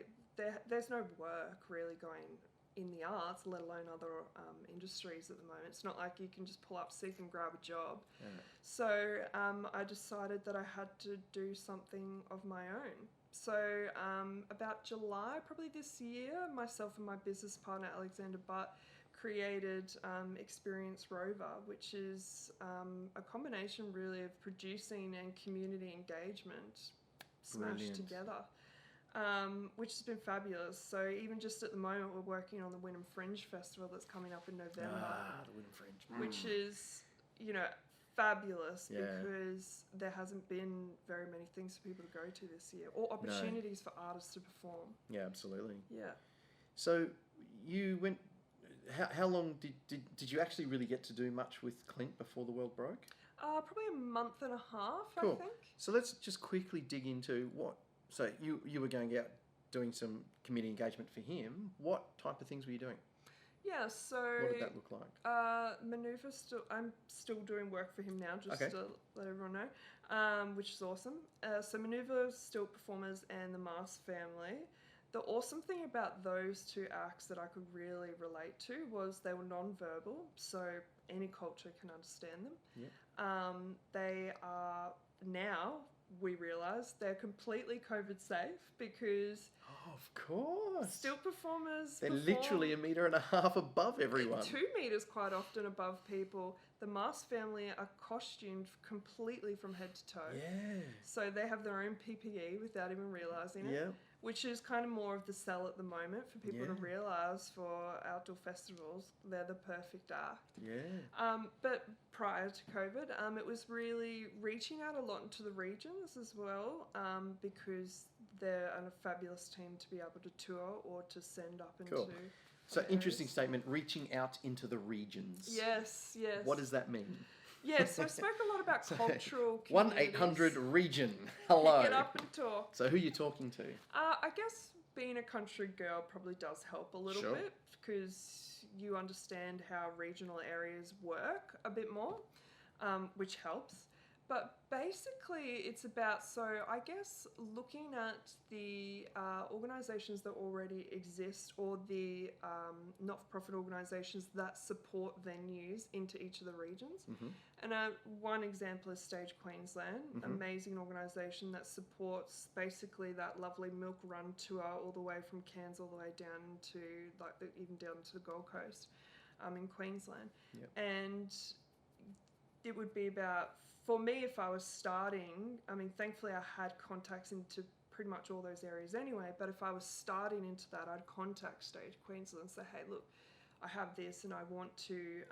there's no work really going in the arts, let alone other industries at the moment. It's not like you can just pull up Seek and grab a job. Yeah. So I decided that I had to do something of my own. So about July, probably this year, myself and my business partner, Alexander Butt, created Experience Rover, which is a combination really of producing and community engagement smashed together, which has been fabulous. So even just at the moment, we're working on the Wynnum Fringe Festival that's coming up in November, The Wynnum Fringe. which is, you know, fabulous Yeah. because there hasn't been very many things for people to go to this year, or opportunities for artists to perform. Yeah, absolutely. Yeah. So you went. How long did you actually really get to do much with Clint before the world broke? Probably a month and a half, Cool. I think. So let's just quickly dig into what. So you were going out doing some community engagement for him. What type of things were you doing? Yeah, so What did that look like? Maneuver I'm still doing work for him now, just Okay. to let everyone know, which is awesome. So Maneuver, Still Performers, and the Mars Family. The awesome thing about those two acts that I could really relate to was they were non-verbal, so any culture can understand them. Yep. They are now, we realise, they're completely COVID safe because Oh, of course. Still Performers They're perform literally 1.5 meters above everyone. 2 meters quite often above people. The Mars Family are costumed completely from head to toe. Yeah. So they have their own PPE without even realising it. Yeah. Which is kind of more of the sell at the moment for people to Yeah. realise for outdoor festivals. They're the perfect act. Yeah. But prior to COVID, it was really reaching out a lot into the regions as well, because they're a fabulous team to be able to tour or to send up into. Cool. So other interesting areas. statement, reaching out into the regions. Yes, yes. What does that mean? Yeah, so I spoke a lot about So, cultural communities. 1-800-REGION. Hello. Get up and talk. So who are you talking to? I guess being a country girl probably does help a little Sure. bit because you understand how regional areas work a bit more, which helps. But basically, it's about, so I guess, looking at the organisations that already exist or the not-for-profit organisations that support venues into each of the regions. Mm-hmm. And one example is Stage Queensland, amazing organisation that supports basically that lovely milk run tour all the way from Cairns all the way down to even down to the Gold Coast in Queensland. Yep. And it would be about, for me, if I was starting, I mean, thankfully I had contacts into pretty much all those areas anyway, but if I was starting into that, I'd contact Stage Queensland and say, hey, look, I have this and I want to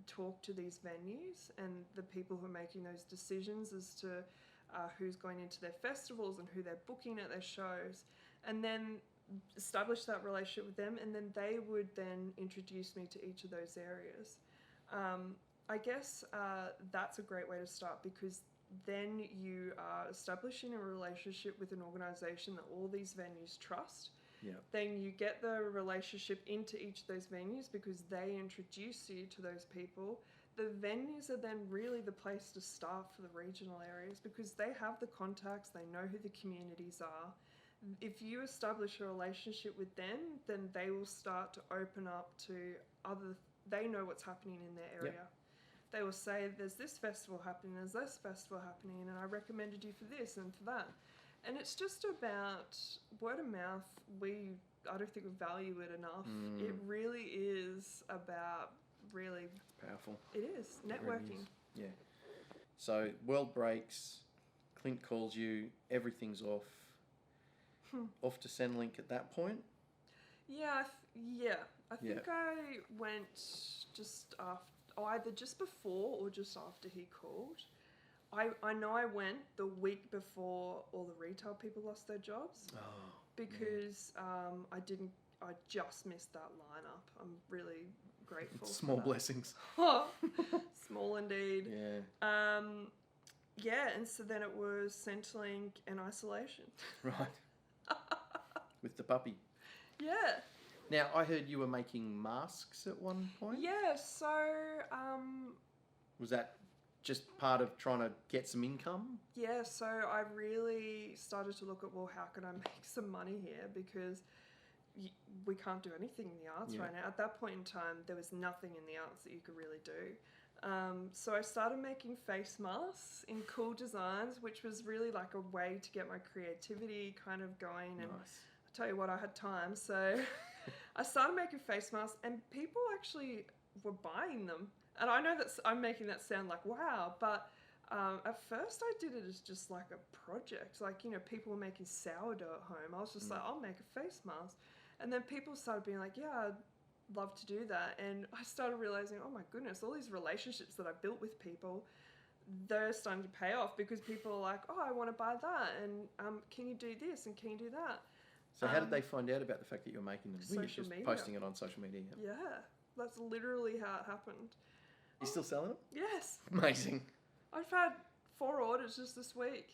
talk to these venues and the people who are making those decisions as to who's going into their festivals and who they're booking at their shows, and then establish that relationship with them, and then they would then introduce me to each of those areas. I guess that's a great way to start because then you are establishing a relationship with an organisation that all these venues trust. Yeah. Then you get the relationship into each of those venues because they introduce you to those people. The venues are then really the place to start for the regional areas because they have the contacts, they know who the communities are. If you establish a relationship with them, then they will start to open up to they know what's happening in their area. Yep. They will say, there's this festival happening, there's this festival happening, and I recommended you for this and for that. And it's just about word of mouth. I don't think we value it enough. It really is about really... Powerful. It is. Networking. It really is. Yeah. So, world breaks, Clint calls you, everything's off. Off to Centrelink at that point? Yeah, I think I went just after, either just before or just after he called. I know I went the week before all the retail people lost their jobs because I just missed that lineup. I'm really grateful. Small blessings. Small indeed. Yeah. Yeah, and so then it was Centrelink and isolation. Right. With the puppy. Yeah. Now, I heard you were making masks at one point. Yeah, so... was that just part of trying to get some income? Yeah, so I really started to look at, well, how can I make some money here? Because we can't do anything in the arts right now. At that point in time, there was nothing in the arts that you could really do. So I started making face masks in cool designs, which was really like a way to get my creativity kind of going. And Nice. I tell you what, I had time. So I started making face masks and people actually were buying them. And I know that I'm making that sound like, wow, but at first I did it as just like a project. Like, people were making sourdough at home. I was just like, I'll make a face mask. And then people started being like, yeah, I'd love to do that. And I started realizing, oh my goodness, all these relationships that I built with people, they're starting to pay off because people are like, oh, I want to buy that. And can you do this? And can you do that? So how did they find out about the fact that you're making them? Were you Social just media. posting it on social media? Yeah, that's literally how it happened. You still selling them? Yes. Amazing. I've had 4 orders just this week.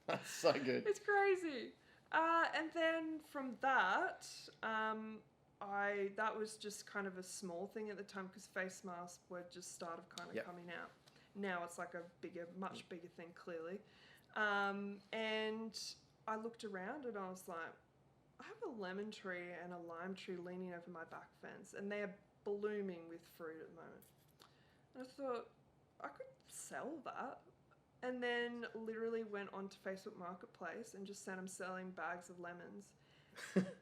That's so good. It's crazy. And then from that, that was just kind of a small thing at the time because face masks were just started kind of coming out. Now it's like a much bigger thing, clearly. And I looked around and I was like, I have a lemon tree and a lime tree leaning over my back fence, and they're blooming with fruit at the moment. And I thought, I could sell that. And then literally went onto Facebook Marketplace and just said I'm selling bags of lemons.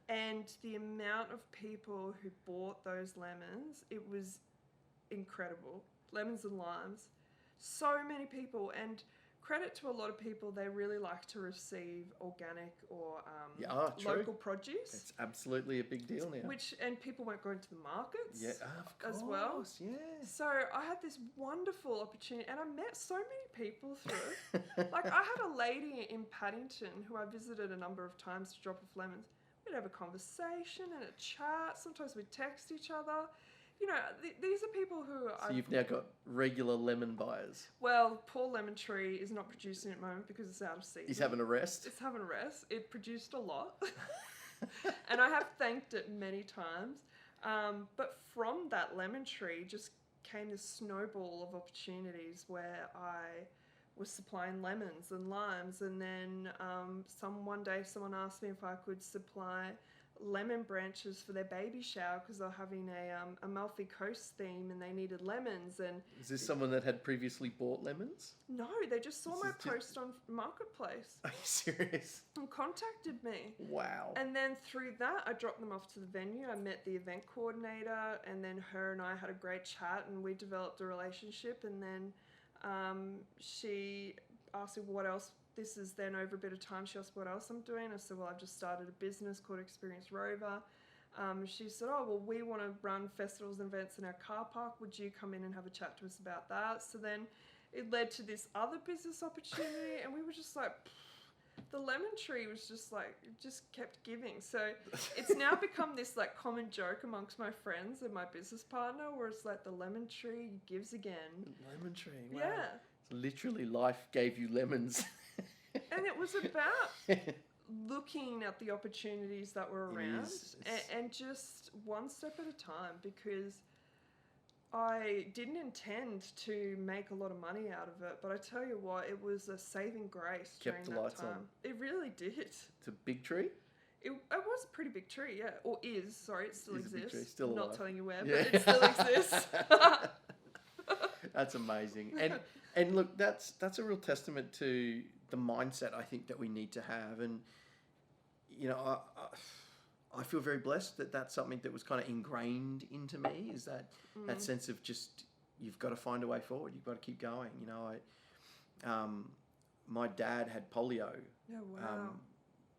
And the amount of people who bought those lemons, it was incredible. Lemons and limes. So many people, and credit to a lot of people, they really like to receive organic or local produce. It's absolutely a big deal now. And people weren't going to the markets of as well. Yeah. So I had this wonderful opportunity, and I met so many people through it. Like, I had a lady in Paddington who I visited a number of times to drop off lemons. We'd have a conversation and a chat. Sometimes we'd text each other. You know, these are people who So you've now got regular lemon buyers. Well, poor lemon tree is not producing at the moment because it's out of season. He's having a rest. It's having a rest. It produced a lot. And I have thanked it many times. But from that lemon tree just came this snowball of opportunities where I was supplying lemons and limes, and then one day someone asked me if I could supply lemon branches for their baby shower because they're having a Amalfi Coast theme and they needed lemons. And is this someone that had previously bought lemons? No, they just saw my post on Marketplace. Are you serious? And contacted me. Wow. And then through that, I dropped them off to the venue. I met the event coordinator, and then her and I had a great chat, and we developed a relationship. And then she asked me what else. This is then over a bit of time. She asked what else I'm doing. I said, well, I've just started a business called Experience Rover. She said, oh, well, we want to run festivals and events in our car park. Would you come in and have a chat to us about that? So then it led to this other business opportunity, and we were just like, the lemon tree was just like, it just kept giving. So it's now become this like common joke amongst my friends and my business partner, where it's like the lemon tree gives again. Lemon tree, wow. Yeah. Literally, life gave you lemons. And it was about looking at the opportunities that were around and just one step at a time, because I didn't intend to make a lot of money out of it, but I tell you what, it was a saving grace during that time. It really did. It's a big tree? It was a pretty big tree, yeah. Or is, sorry, it still Is a big exists. tree, still alive. Not telling you where, but it still exists. That's amazing. And look, that's a real testament to the mindset I think that we need to have. And, you know, I feel very blessed that that's something that was kind of ingrained into me, is that sense of just, you've got to find a way forward. You've got to keep going. You know, my dad had polio. Oh, wow.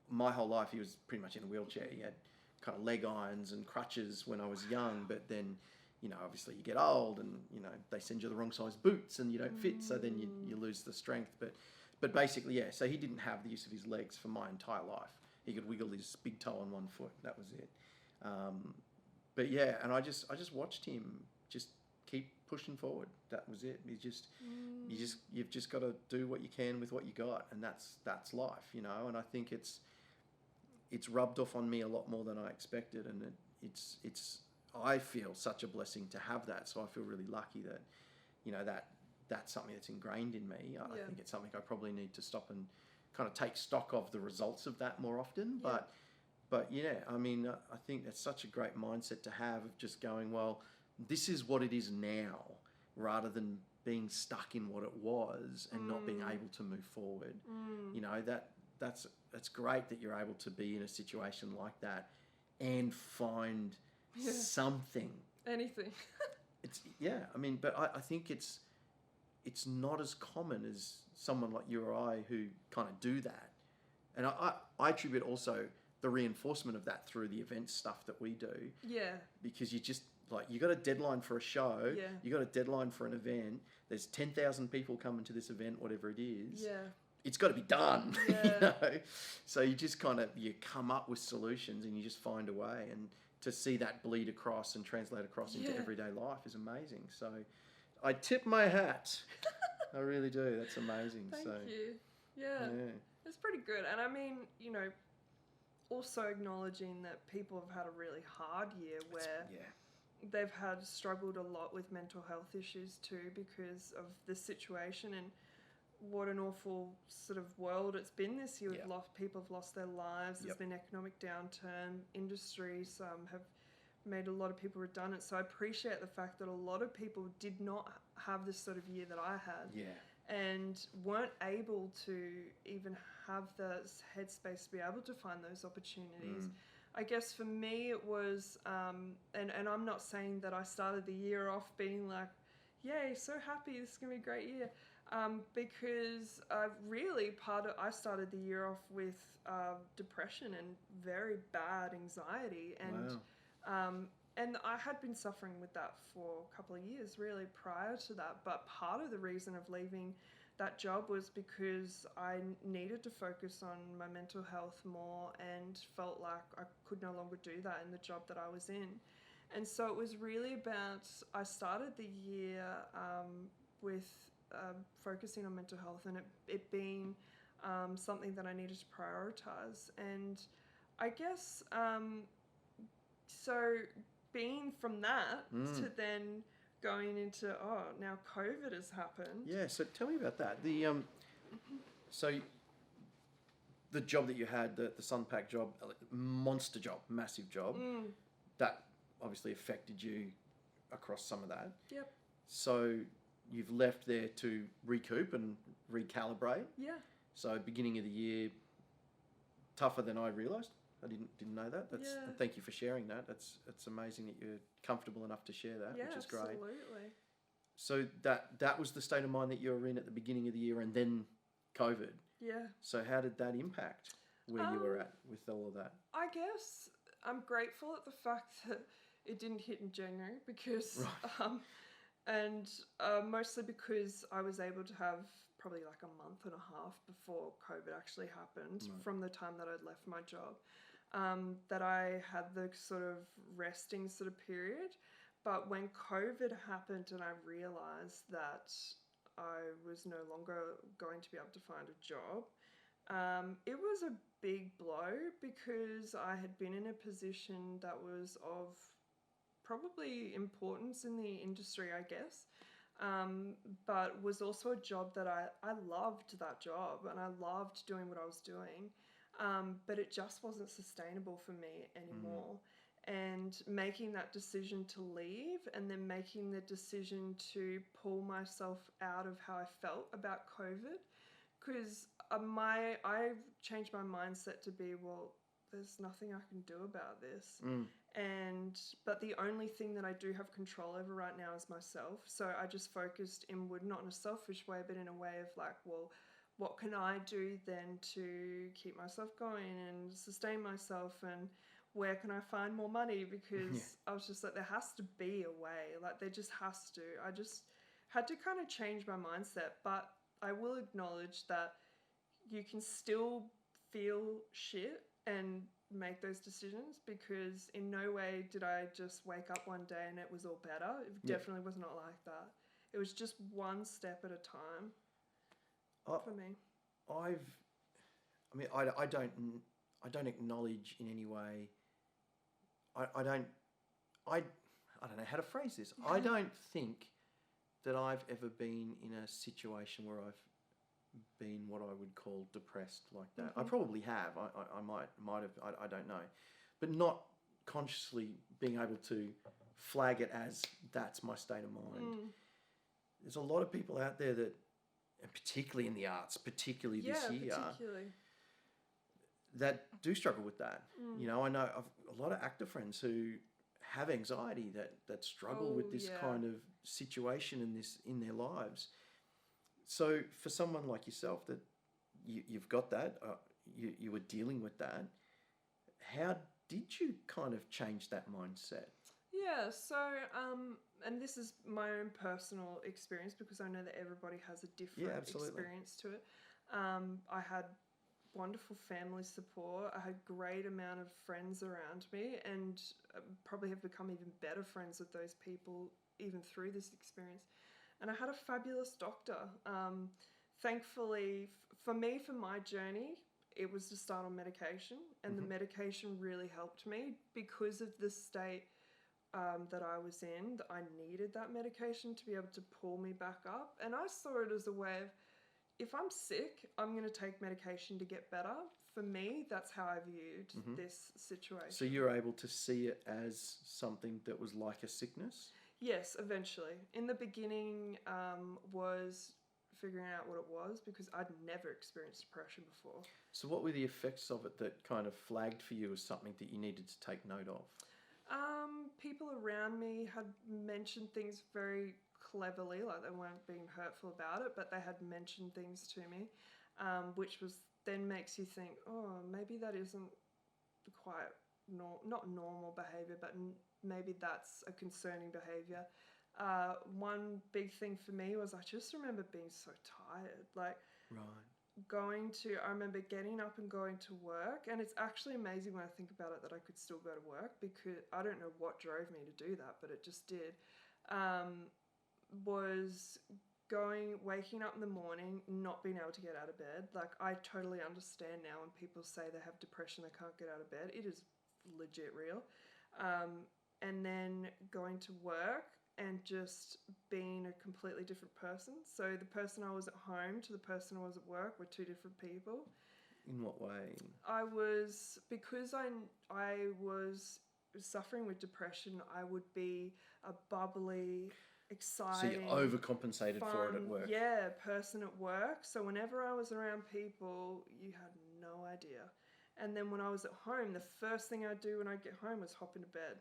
My whole life, he was pretty much in a wheelchair. He had kind of leg irons and crutches when I was young, but then, you know, obviously you get old and, you know, they send you the wrong size boots and you don't fit, so then you lose the strength. But basically, yeah, so he didn't have the use of his legs for my entire life. He could wiggle his big toe on one foot. That was it. But yeah, and I just watched him just keep pushing forward. That was it. You've just got to do what you can with what you got, and that's life, you know. And I think it's rubbed off on me a lot more than I expected, and it's I feel such a blessing to have that. So I feel really lucky that, you know, that's something that's ingrained in me. I think it's something I probably need to stop and kind of take stock of the results of that more often. But yeah, I mean, I think that's such a great mindset to have, of just going, well, this is what it is now, rather than being stuck in what it was and not being able to move forward. You know, that's great that you're able to be in a situation like that and find something. Anything. I mean, but I think it's not as common as someone like you or I who kind of do that. And I attribute also the reinforcement of that through the event stuff that we do. Yeah. Because you just, like, you got a deadline for a show. Yeah. You got a deadline for an event. There's 10,000 people coming to this event, whatever it is. Yeah. It's got to be done. Yeah. You know? So you just kind of, you come up with solutions and you just find a way. And to see that bleed across and translate across into everyday life is amazing. So I tip my hat. I really do. That's amazing. Thank you. Yeah. It's pretty good. And I mean, you know, also acknowledging that people have had a really hard year where they've struggled a lot with mental health issues too because of the situation, and what an awful sort of world it's been this year. People have lost their lives. There's been economic downturn. Industries have made a lot of people redundant. So I appreciate the fact that a lot of people did not have this sort of year that I had. And weren't able to even have the headspace to be able to find those opportunities. I guess for me it was, and I'm not saying that I started the year off being like, yay, so happy, this is going to be a great year. Because I started the year off with depression and very bad anxiety. And I had been suffering with that for a couple of years, really, prior to that. But part of the reason of leaving that job was because I needed to focus on my mental health more and felt like I could no longer do that in the job that I was in. And so it was really about, I started the year with focusing on mental health and it being something that I needed to prioritize. And I guess, so being from that to then going into, now COVID has happened. Yeah, so tell me about that. So the job that you had, the SUNPAC job, monster job, massive job, that obviously affected you across some of that. Yep. So you've left there to recoup and recalibrate. Yeah. So beginning of the year, tougher than I realised. I didn't know that. Thank you for sharing that. It's amazing that you're comfortable enough to share that, which is great. Absolutely. So that was the state of mind that you were in at the beginning of the year, and then COVID. Yeah. So how did that impact where you were at with all of that? I guess I'm grateful at the fact that it didn't hit in January because, and mostly because I was able to have probably like a month and a half before COVID actually happened from the time that I'd left my job. That I had the sort of resting sort of period. But when COVID happened and I realised that I was no longer going to be able to find a job, it was a big blow because I had been in a position that was of probably importance in the industry, I guess, but was also a job that I loved that job and I loved doing what I was doing. But it just wasn't sustainable for me anymore. And making that decision to leave and then making the decision to pull myself out of how I felt about COVID, because I changed my mindset to be, well, there's nothing I can do about this. But the only thing that I do have control over right now is myself. So I just focused inward, not in a selfish way, but in a way of like, well, what can I do then to keep myself going and sustain myself, and where can I find more money? Because I was just like, there has to be a way, like there just has to. I just had to kind of change my mindset, but I will acknowledge that you can still feel shit and make those decisions, because in no way did I just wake up one day and it was all better. It definitely was not like that. It was just one step at a time. For me, I don't acknowledge in any way. I don't know how to phrase this. I don't think that I've ever been in a situation where I've been what I would call depressed like that. I probably have. I might have. I don't know, but not consciously being able to flag it as that's my state of mind. There's a lot of people out there that, and particularly in the arts, particularly this year, that do struggle with that. You know, I know a lot of actor friends who have anxiety that struggle with this kind of situation in their lives. So for someone like yourself that you've got that, you were dealing with that, how did you kind of change that mindset? Yeah, so, and this is my own personal experience because I know that everybody has a different experience to it. I had wonderful family support. I had a great amount of friends around me, and probably have become even better friends with those people even through this experience. And I had a fabulous doctor. Thankfully, for me, for my journey, it was to start on medication, and the medication really helped me because of the state that I was in. That I needed that medication to be able to pull me back up, and I saw it as a way of, if I'm sick, I'm going to take medication to get better. For me, that's how I viewed this situation. So you're able to see it as something that was like a sickness? Yes, eventually. In the beginning, was figuring out what it was because I'd never experienced depression before. So what were the effects of it that kind of flagged for you as something that you needed to take note of? People around me had mentioned things very cleverly, like they weren't being hurtful about it, but they had mentioned things to me, which was then makes you think, oh, maybe that isn't quite not normal behaviour, but maybe that's a concerning behaviour. One big thing for me was I just remember being so tired, like I remember getting up and going to work, and it's actually amazing when I think about it that I could still go to work, because I don't know what drove me to do that, but it just did. Was waking up in the morning, not being able to get out of bed. Like, I totally understand now when people say they have depression, they can't get out of bed. It is legit real. And then going to work and just being a completely different person. So the person I was at home to the person I was at work were two different people. In what way? Because I was suffering with depression, I would be a bubbly, exciting, so you overcompensated fun, for it at work. Yeah, person at work. So whenever I was around people, you had no idea. And then when I was at home, the first thing I'd do when I get home was hop into bed.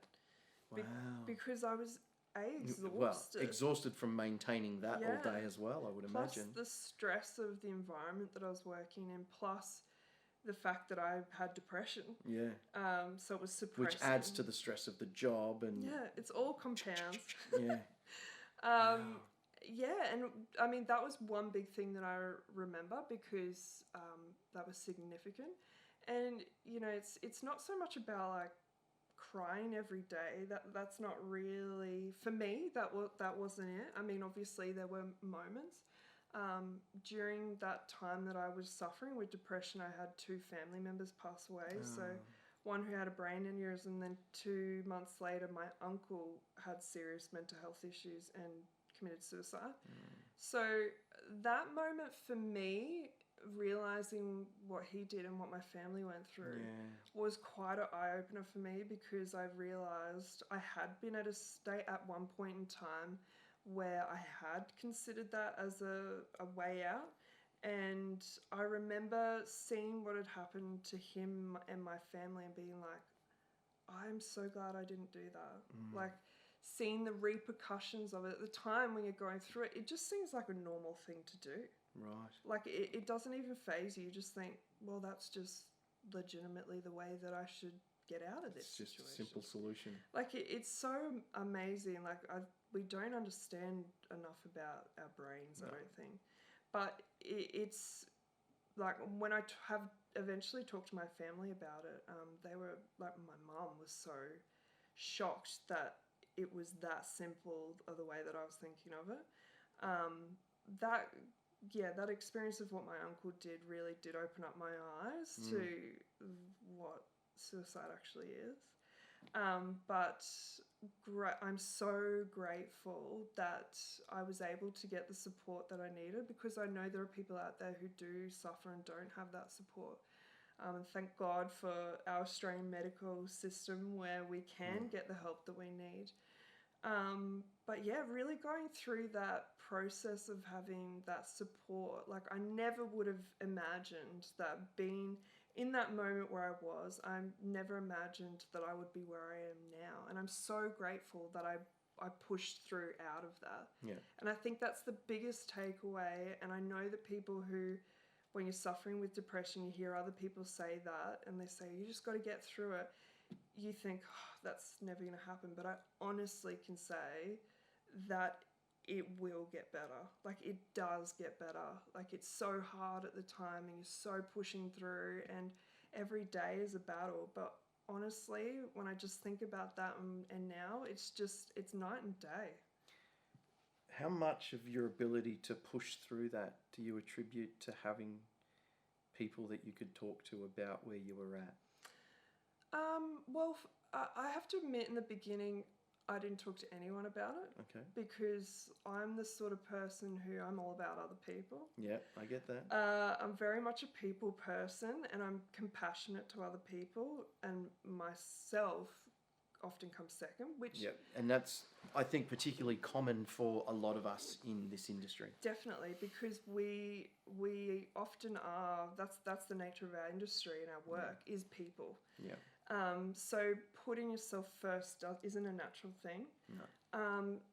Wow. Because I was exhausted. Well, exhausted from maintaining that all day as well, I would imagine. Plus the stress of the environment that I was working in, plus the fact that I had depression. Yeah. So it was suppressing. Which adds to the stress of the job and... Yeah, it's all compounds. Yeah. Yeah, and I mean, that was one big thing that I remember because that was significant. And, you know, it's not so much about, like, crying every day. That's not really... For me, that wasn't it. I mean, obviously, there were moments. During that time that I was suffering with depression, I had 2 family members pass away. So one who had a brain aneurysm, and then 2 months later, my uncle had serious mental health issues and committed suicide. So that moment for me, realising what he did and what my family went through was quite an eye-opener for me, because I realised I had been at a state at one point in time where I had considered that as a way out. And I remember seeing what had happened to him and my family and being like, I'm so glad I didn't do that. Like, seeing the repercussions of it at the time when you're going through it, it just seems like a normal thing to do. Right. Like, it doesn't even faze you. You just think, well, that's just legitimately the way that I should get out of this situation. It's just a simple solution. Like, it's so amazing. Like, we don't understand enough about our brains, I don't think. But it's like, when I have eventually talked to my family about it, they were like, my mum was so shocked that it was that simple, the way that I was thinking of it. That experience of what my uncle did really did open up my eyes to what suicide actually is. But I'm so grateful that I was able to get the support that I needed, because I know there are people out there who do suffer and don't have that support. And thank God for our Australian medical system where we can get the help that we need. But yeah, really going through that process of having that support, like, I never would have imagined that being in that moment where I never imagined that I would be where I am now. And I'm so grateful that I pushed through out of that. Yeah. And I think that's the biggest takeaway. And I know that people who, when you're suffering with depression, you hear other people say that, and they say, you just got to get through it. You think, oh, that's never going to happen. But I honestly can say that it will get better. Like, it does get better. Like, it's so hard at the time, and you're so pushing through, and every day is a battle. But honestly, when I just think about that and now, it's night and day. How much of your ability to push through that do you attribute to having people that you could talk to about where you were at? Well, I have to admit, in the beginning, I didn't talk to anyone about it. Okay. Because I'm the sort of person who I'm all about other people. Yeah, I get that. I'm very much a people person, and I'm compassionate to other people, and myself often comes second, which Yeah, and that's, I think, particularly common for a lot of us in this industry. definitely, because we often are. That's the nature of our industry and our work is people. Yeah. So putting yourself first isn't a natural thing. No.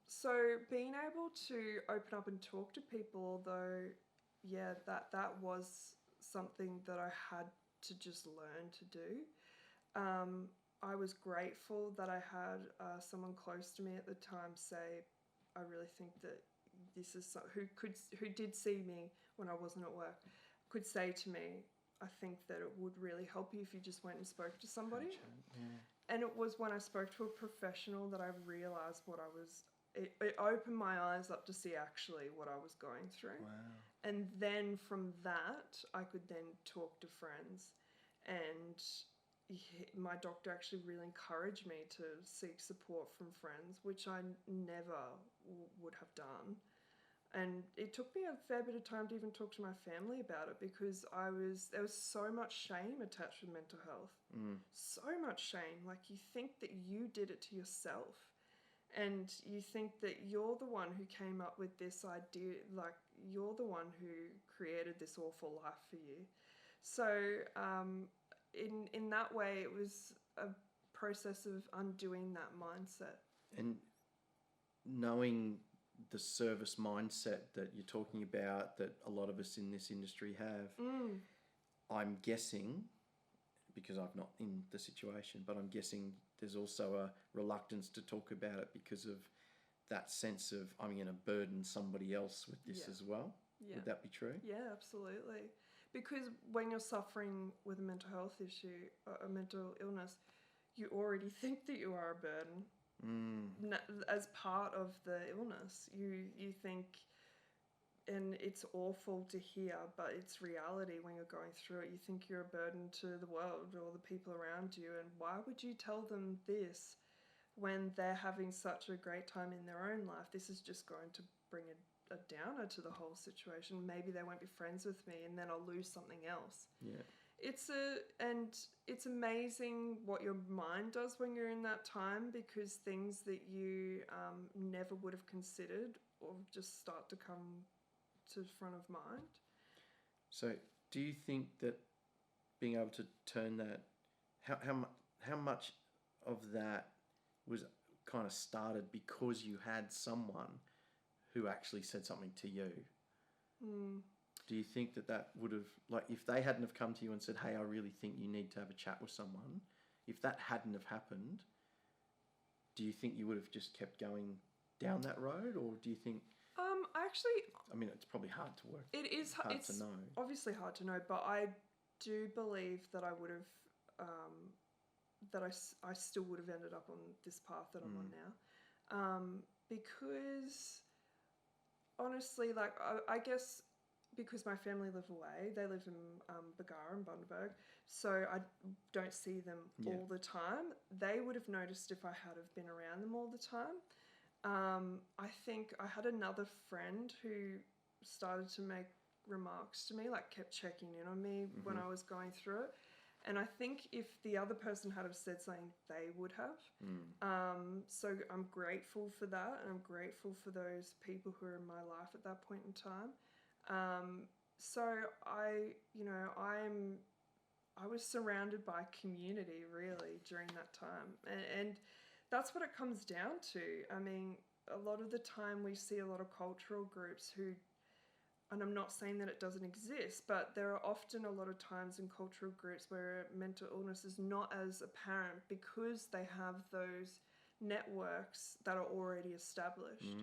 So being able to open up and talk to people, although, yeah, that was something that I had to just learn to do. I was grateful that I had someone close to me at the time say, I really think that this is who did see me when I wasn't at work, could say to me, I think that it would really help you if you just went and spoke to somebody. Yeah. And it was when I spoke to a professional that I realised what I was. It opened my eyes up to see actually what I was going through. Wow. And then from that, I could then talk to friends. And my doctor actually really encouraged me to seek support from friends, which I never would have done. And it took me a fair bit of time to even talk to my family about it, because there was so much shame attached with mental health. So much shame. Like, you think that you did it to yourself, and you think that you're the one who came up with this idea, like you're the one who created this awful life for you. So in that way, it was a process of undoing that mindset. And knowing the service mindset that you're talking about, that a lot of us in this industry have, I'm guessing, because I'm not in the situation, but I'm guessing there's also a reluctance to talk about it because of that sense of, I'm going to burden somebody else with this as well. Yeah. Would that be true? Yeah, absolutely. Because when you're suffering with a mental health issue, a mental illness, you already think that you are a burden. As part of the illness, you think, and it's awful to hear, but it's reality when you're going through it. You think you're a burden to the world or the people around you, and why would you tell them this when they're having such a great time in their own life? This is just going to bring a downer to the whole situation. Maybe they won't be friends with me, and then I'll lose something else. Yeah. It's amazing what your mind does when you're in that time, because things that you never would have considered or just start to come to the front of mind. So do you think that being able to turn that, how much of that was kind of started because you had someone who actually said something to you? Do you think that would have, like, if they hadn't have come to you and said, hey, I really think you need to have a chat with someone, if that hadn't have happened, do you think you would have just kept going down that road? Or do you think... I mean, it's probably hard to work. It is hard to know. Obviously hard to know, but I do believe that I would have, that I still would have ended up on this path that I'm on now. Because honestly, like, I guess because my family live away, they live in Bargara and Bundaberg, so I don't see them all the time. They would have noticed if I had have been around them all the time. I think I had another friend who started to make remarks to me, like kept checking in on me when I was going through it. And I think if the other person had have said something, they would have. So I'm grateful for that, and I'm grateful for those people who are in my life at that point in time. So I was surrounded by community really during that time, and that's what it comes down to. I mean, a lot of the time we see a lot of cultural groups who, and I'm not saying that it doesn't exist, but there are often a lot of times in cultural groups where mental illness is not as apparent because they have those networks that are already established.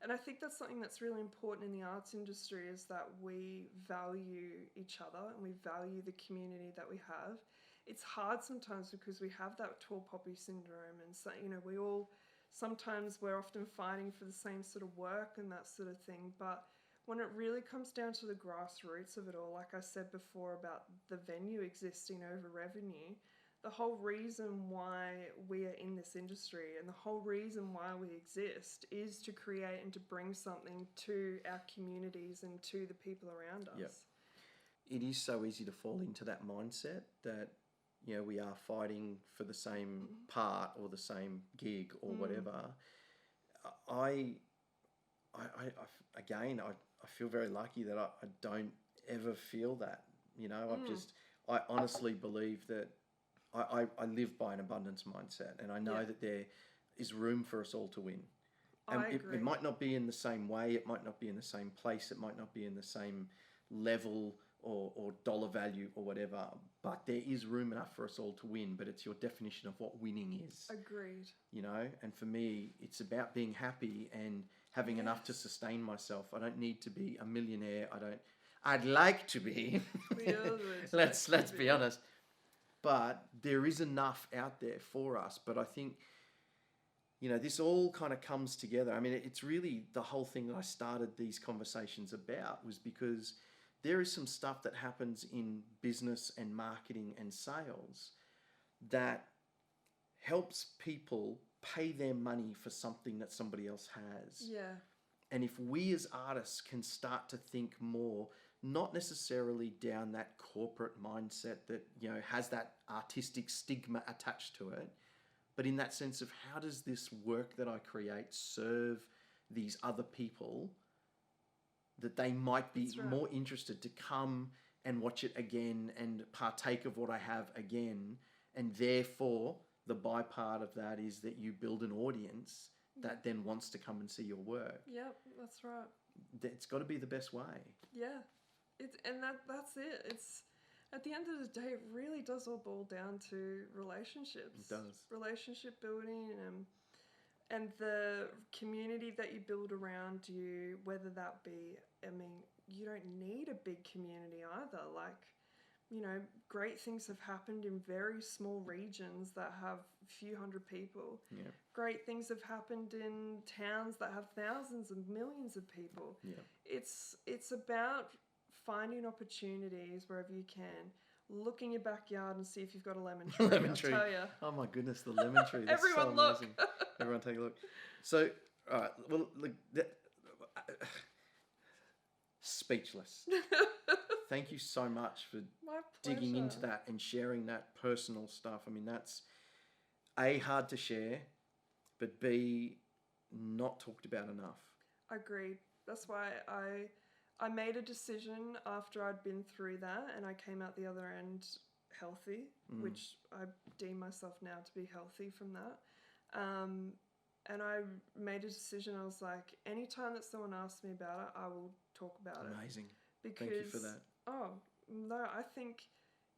And I think that's something that's really important in the arts industry, is that we value each other and we value the community that we have. It's hard sometimes because we have that tall poppy syndrome, and so, sometimes we're often fighting for the same sort of work and that sort of thing, but when it really comes down to the grassroots of it all, like I said before about the venue existing over revenue, the whole reason why we are in this industry and the whole reason why we exist is to create and to bring something to our communities and to the people around us. Yep. It is so easy to fall into that mindset that, you know, we are fighting for the same part or the same gig or whatever. I feel very lucky that I don't ever feel that, you know. I honestly believe that I live by an abundance mindset, and I know that there is room for us all to win. And it might not be in the same way, it might not be in the same place, it might not be in the same level or dollar value or whatever, but there is room enough for us all to win, but it's your definition of what winning is. Agreed. You know, and for me, it's about being happy and having enough to sustain myself. I don't need to be a millionaire. I'd like to be. Let's be honest. But there is enough out there for us. But I think, you know, this all kind of comes together. I mean, it's really the whole thing that I started these conversations about was because there is some stuff that happens in business and marketing and sales that helps people pay their money for something that somebody else has. Yeah. And if we as artists can start to think more, not necessarily down that corporate mindset that, you know, has that artistic stigma attached to it, but in that sense of how does this work that I create serve these other people that they might be more interested to come and watch it again and partake of what I have again. And therefore, the bypart of that is that you build an audience that then wants to come and see your work. Yep, that's right. It's got to be the best way. Yeah, that's it. It's at the end of the day, it really does all boil down to relationships. It does. Relationship building and the community that you build around you, whether that be, I mean, you don't need a big community either. Like, you know, great things have happened in very small regions that have a few hundred people. Yeah. Great things have happened in towns that have thousands and millions of people. Yeah. It's about finding opportunities wherever you can. Look in your backyard and see if you've got a lemon tree. Lemon tree. I'll tell you. Oh my goodness, the lemon tree. That's Everyone so look. amazing. Everyone take a look. So, all right, well, look, speechless. Thank you so much for My digging pleasure. into that and sharing that personal stuff. I mean, that's A, hard to share, but B, not talked about enough. Agreed. That's why I made a decision after I'd been through that and I came out the other end healthy, which I deem myself now to be healthy from that. And I made a decision. I was like, anytime that someone asks me about it, I will talk about it. Amazing. Because, thank you for that. Oh, no, I think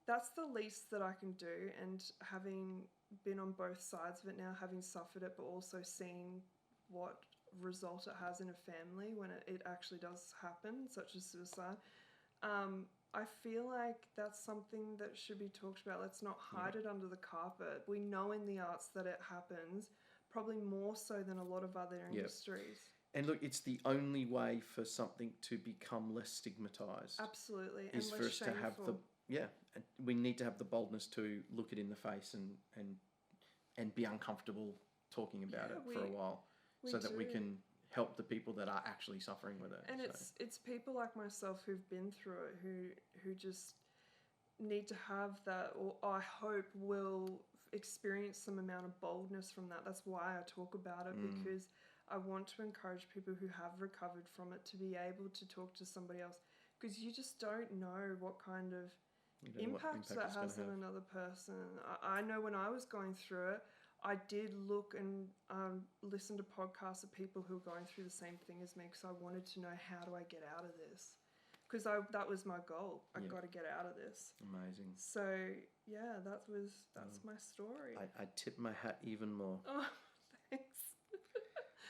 that's the least that I can do. And having been on both sides of it now, having suffered it, but also seeing what result it has in a family when it actually does happen, such as suicide, I feel like that's something that should be talked about. Let's not hide it under the carpet. We know in the arts that it happens, probably more so than a lot of other industries. And look, it's the only way for something to become less stigmatized. Absolutely. Is and for less us shameful. to have we need to have the boldness to look it in the face and be uncomfortable talking about it for a while, so that we can help the people that are actually suffering with it. And it's people like myself who've been through it who just need to have that, or I hope will experience some amount of boldness from that. That's why I talk about it, because I want to encourage people who have recovered from it to be able to talk to somebody else, because you just don't know what kind of impact that has on another person. I know when I was going through it, I did look and listen to podcasts of people who are going through the same thing as me, because I wanted to know, how do I get out of this? Because that was my goal. I got to get out of this. Amazing. So yeah, that's my story. I tip my hat even more. Oh, thanks.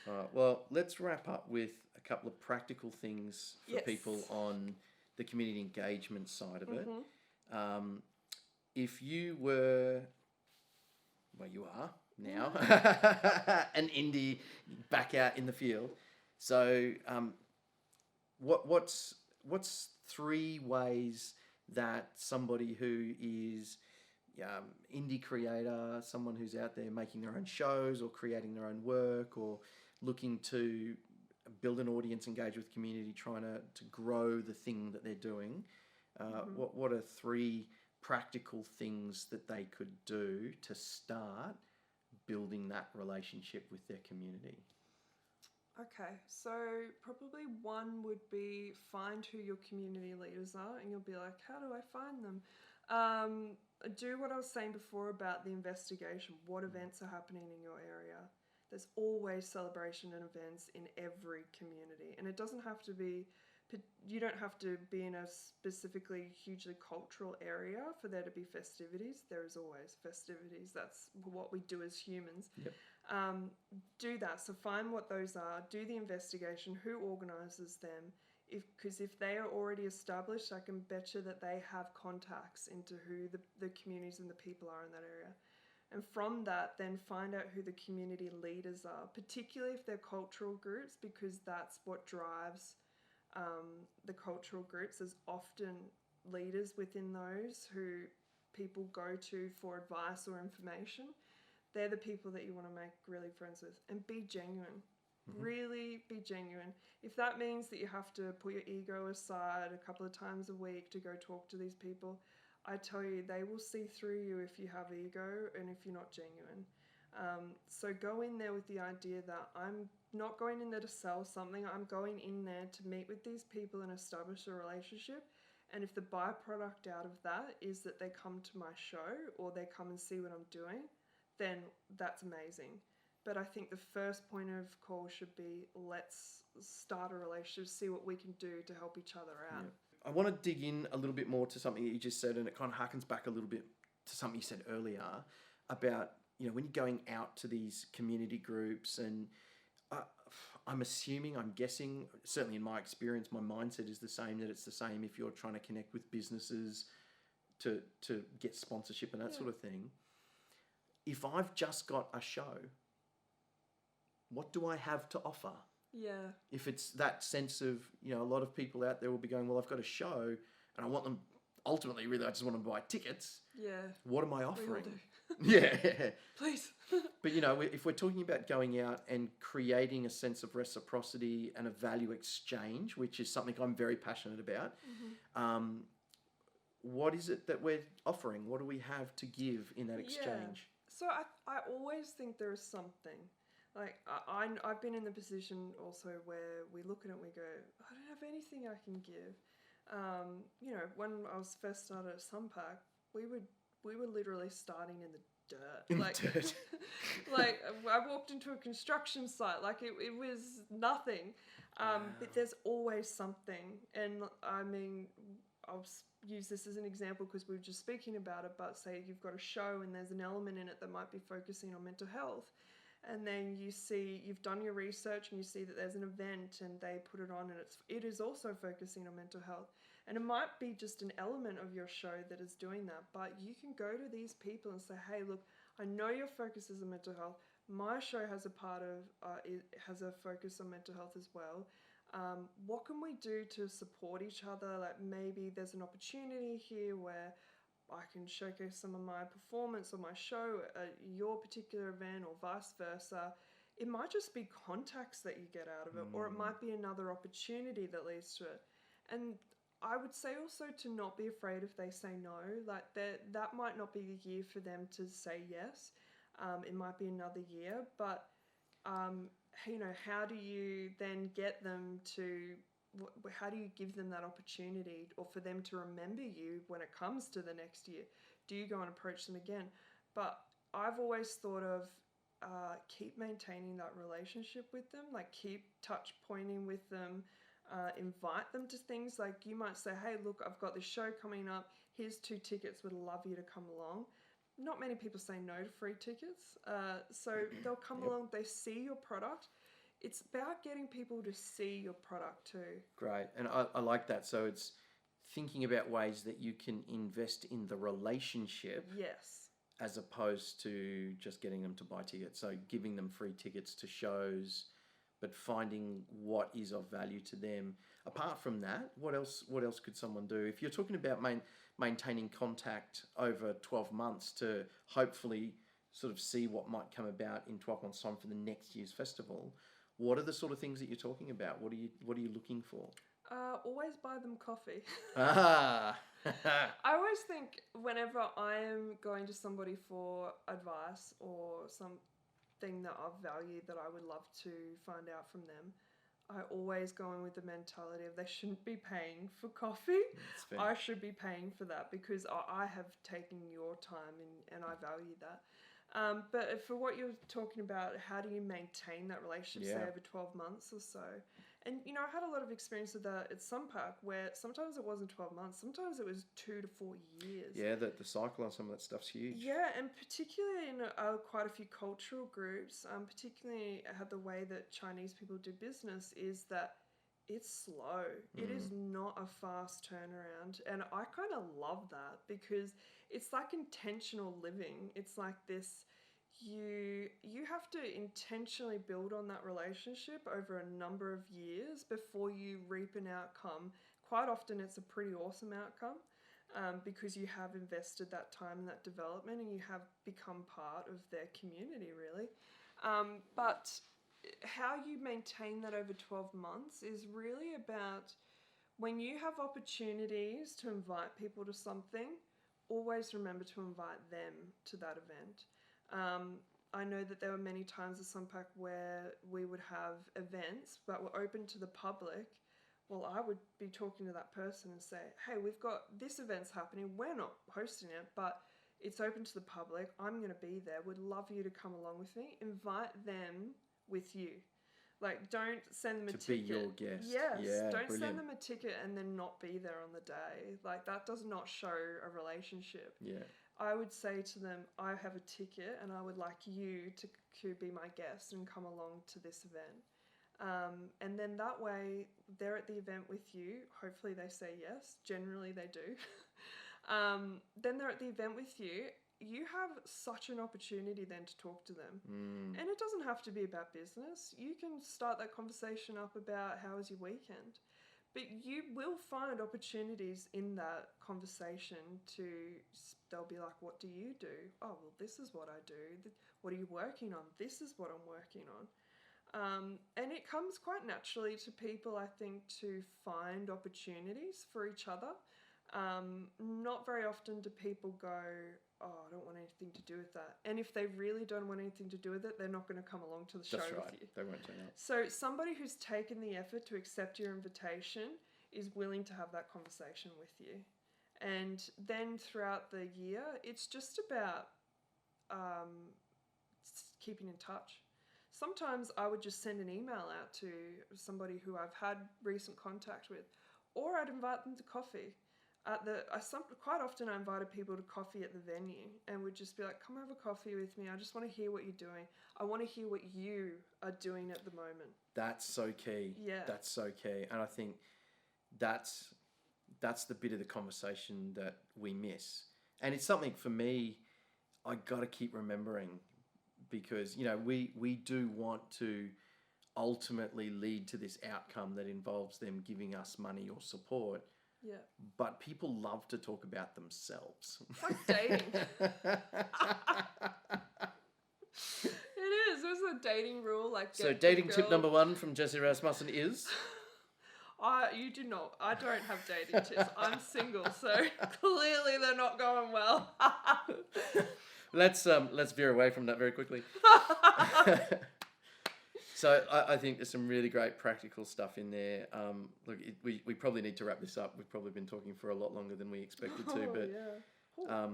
All right, well, let's wrap up with a couple of practical things for people on the community engagement side of it. If you were, well, you are now, an indie back out in the field. So What's three ways that somebody who is indie creator, someone who's out there making their own shows or creating their own work or looking to build an audience, engage with community, trying to grow the thing that they're doing, what are three practical things that they could do to start building that relationship with their community? Okay, so probably one would be find who your community leaders are, and you'll be like, how do I find them? Do what I was saying before about the investigation. What events are happening in your area? There's always celebration and events in every community, and it doesn't have to be, you don't have to be in a specifically hugely cultural area for there to be festivities. There is always festivities. That's what we do as humans. Yep. Do that. So find what those are, do the investigation, who organises them. Because if they are already established, I can bet you that they have contacts into who the communities and the people are in that area. And from that, then find out who the community leaders are, particularly if they're cultural groups, because that's what drives the cultural groups. There's often leaders within those who people go to for advice or information. They're the people that you want to make really friends with, and be genuine. Really be genuine. If that means that you have to put your ego aside a couple of times a week to go talk to these people, I tell you, they will see through you if you have ego and if you're not genuine. So go in there with the idea that I'm not going in there to sell something. I'm going in there to meet with these people and establish a relationship. And if the byproduct out of that is that they come to my show or they come and see what I'm doing, then that's amazing. But I think the first point of call should be, let's start a relationship, see what we can do to help each other out. Yeah. I want to dig in a little bit more to something that you just said, and it kind of harkens back a little bit to something you said earlier about, when you're going out to these community groups, and I'm guessing, certainly in my experience, my mindset is the same, that it's the same if you're trying to connect with businesses to get sponsorship and that sort of thing. If I've just got a show, what do I have to offer? Yeah. If it's that sense of, a lot of people out there will be going, well, I've got a show and I want them, ultimately, really, I just want them to buy tickets. Yeah. What am I offering? We all do. Yeah. Please. But, if we're talking about going out and creating a sense of reciprocity and a value exchange, which is something I'm very passionate about, what is it that we're offering? What do we have to give in that exchange? Yeah. So I always think there is something. Like, I've been in the position also where we look at it and we go, I don't have anything I can give. When I was first started at SUNPAC, we were literally starting in the dirt. In the dirt. Like, I walked into a construction site, like it was nothing. But there's always something. And I mean, I'll use this as an example because we were just speaking about it, but say you've got a show and there's an element in it that might be focusing on mental health. And then you've done your research and you see that there's an event and they put it on and it is also focusing on mental health. And it might be just an element of your show that is doing that, but you can go to these people and say, hey, look, I know your focus is on mental health. My show has it has a focus on mental health as well. What can we do to support each other? Like, maybe there's an opportunity here where I can showcase some of my performance or my show at your particular event, or vice versa. It might just be contacts that you get out of it, or it might be another opportunity that leads to it. And I would say also to not be afraid if they say no. Like, that might not be the year for them to say yes. It might be another year, but how do you then get them to? How do you give them that opportunity, or for them to remember you when it comes to the next year? Do you go and approach them again? But I've always thought of keep maintaining that relationship with them, like keep touch pointing with them, invite them to things. Like, you might say, hey, look, I've got this show coming up. Here's 2 tickets. Would love you to come along. Not many people say no to free tickets. So they'll come along, they see your product. It's about getting people to see your product too. Great. And I like that. So it's thinking about ways that you can invest in the relationship. Yes. As opposed to just getting them to buy tickets. So giving them free tickets to shows, but finding what is of value to them. Apart from that, what else could someone do? If you're talking about maintaining contact over 12 months to hopefully sort of see what might come about in 12 months' time for the next year's festival, what are the sort of things that you're talking about? What are you looking for? Always buy them coffee. Ah. I always think whenever I'm going to somebody for advice or something that I value that I would love to find out from them, I always go in with the mentality of they shouldn't be paying for coffee. I should be paying for that because I have taken your time and I value that. But for what you're talking about, how do you maintain that relationship, say, over 12 months or so? And, you know, I had a lot of experience with that at SUNPAC where sometimes it wasn't 12 months, sometimes it was 2 to 4 years. Yeah, the cycle on some of that stuff's huge. Yeah, and particularly in quite a few cultural groups, particularly how the way that Chinese people do business is that it's slow. It is not a fast turnaround. And I kind of love that because it's like intentional living. It's like this, you have to intentionally build on that relationship over a number of years before you reap an outcome. Quite often it's a pretty awesome outcome because you have invested that time in that development and you have become part of their community, really. But how you maintain that over 12 months is really about when you have opportunities to invite people to something, always remember to invite them to that event. I know that there were many times at SUNPAC where we would have events that were open to the public. Well, I would be talking to that person and say, hey, we've got this event's happening. We're not hosting it, but it's open to the public. I'm going to be there. Would love you to come along with me. Invite them with you. Like, don't send them a ticket. To be your guest. Yes. Yeah, don't brilliant. send them a ticket and then not be there on the day. Like, that does not show a relationship. Yeah. I would say to them, I have a ticket and I would like you to be my guest and come along to this event. And then that way, they're at the event with you. Hopefully they say yes. Generally they do. Then they're at the event with you. You have such an opportunity then to talk to them. And it doesn't have to be about business. You can start that conversation up about how was your weekend. But you will find opportunities in that conversation they'll be like, what do you do? Oh, well, this is what I do. What are you working on? This is what I'm working on. And it comes quite naturally to people, I think, to find opportunities for each other. Not very often do people go, oh, I don't want anything to do with that. And if they really don't want anything to do with it, they're not going to come along to the show with you. They won't turn up. So somebody who's taken the effort to accept your invitation is willing to have that conversation with you. And then throughout the year, it's just about keeping in touch. Sometimes I would just send an email out to somebody who I've had recent contact with, or I'd invite them to coffee. Quite often I invited people to coffee at the venue and would just be like, come have a coffee with me. I just want to hear what you're doing. I want to hear what you are doing at the moment. That's so key. Yeah. That's so key. And I think that's the bit of the conversation that we miss. And it's something for me, I got to keep remembering because, you know, we do want to ultimately lead to this outcome that involves them giving us money or support. Yeah. But people love to talk about themselves. It's like dating. It is. There's a dating rule. So dating tip number 1 from Jessie Rasmussen is? You do not. I don't have dating tips. I'm single, so clearly they're not going well. Let's veer away from that very quickly. So I think there's some really great practical stuff in there. Look, we probably need to wrap this up. We've probably been talking for a lot longer than we expected to. But yeah.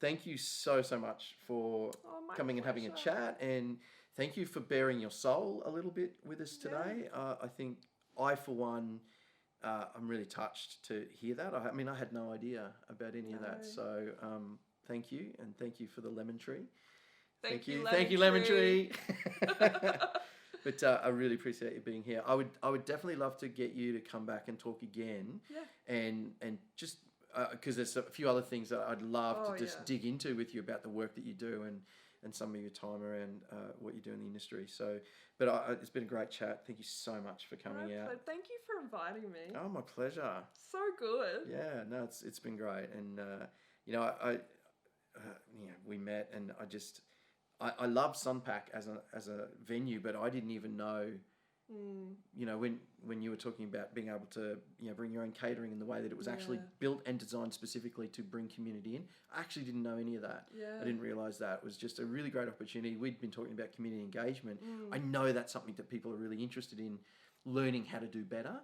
Thank you so much for coming and having a chat. And thank you for bearing your soul a little bit with us today. Yeah. I think I, for one, I'm really touched to hear that. I mean, I had no idea about any of that. So thank you. And thank you for the lemon tree. Thank you, lemon tree. But I really appreciate you being here. I would definitely love to get you to come back and talk again. Yeah. And just because there's a few other things that I'd love to just dig into with you about the work that you do and some of your time around what you do in the industry. So, but it's been a great chat. Thank you so much for coming out. Thank you for inviting me. Oh, my pleasure. So good. Yeah, no, it's been great, and we met, and I love SUNPAC as a venue, but I didn't even know. When you were talking about being able to bring your own catering in the way that it was actually built and designed specifically to bring community in, I actually didn't know any of that. I didn't realize that. It was just a really great opportunity. We'd been talking about community engagement. I know that's something that people are really interested in learning how to do better.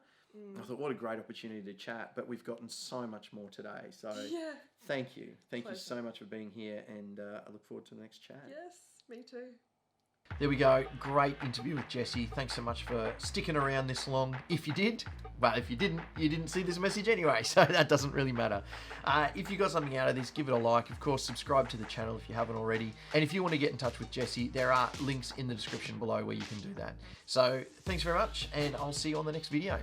I thought, what a great opportunity to chat, but we've gotten so much more today. So thank you so much for being here, and I look forward to the next chat. Yes, me too. There we go. Great interview with Jessie. Thanks so much for sticking around this long. If you did, well, if you didn't see this message anyway, so that doesn't really matter. If you got something out of this, give it a like. Of course, subscribe to the channel if you haven't already. And if you want to get in touch with Jessie, there are links in the description below where you can do that. So thanks very much, and I'll see you on the next video.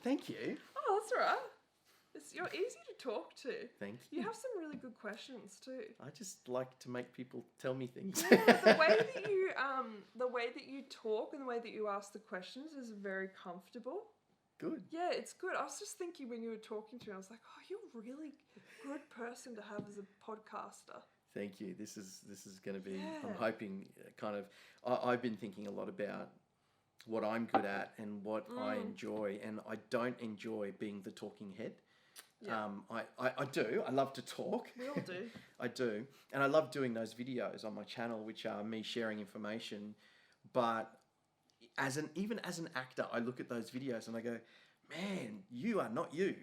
Thank you. Oh, that's all right. You're easy to talk to. Thank You you. have some really good questions too. I just like to make people tell me things. Yeah, the way that you talk and the way that you ask the questions is very comfortable. Good. Yeah, it's good. I was just thinking when you were talking to me, I was like, oh, you're a really good person to have as a podcaster. Thank you. This is going to be. Yeah. I'm hoping kind of. I've been thinking a lot about what I'm good at and what I enjoy, and I don't enjoy being the talking head. Yeah. I do. I love to talk. We all do. I do, and I love doing those videos on my channel, which are me sharing information. But even as an actor, I look at those videos and I go, man, you are not you.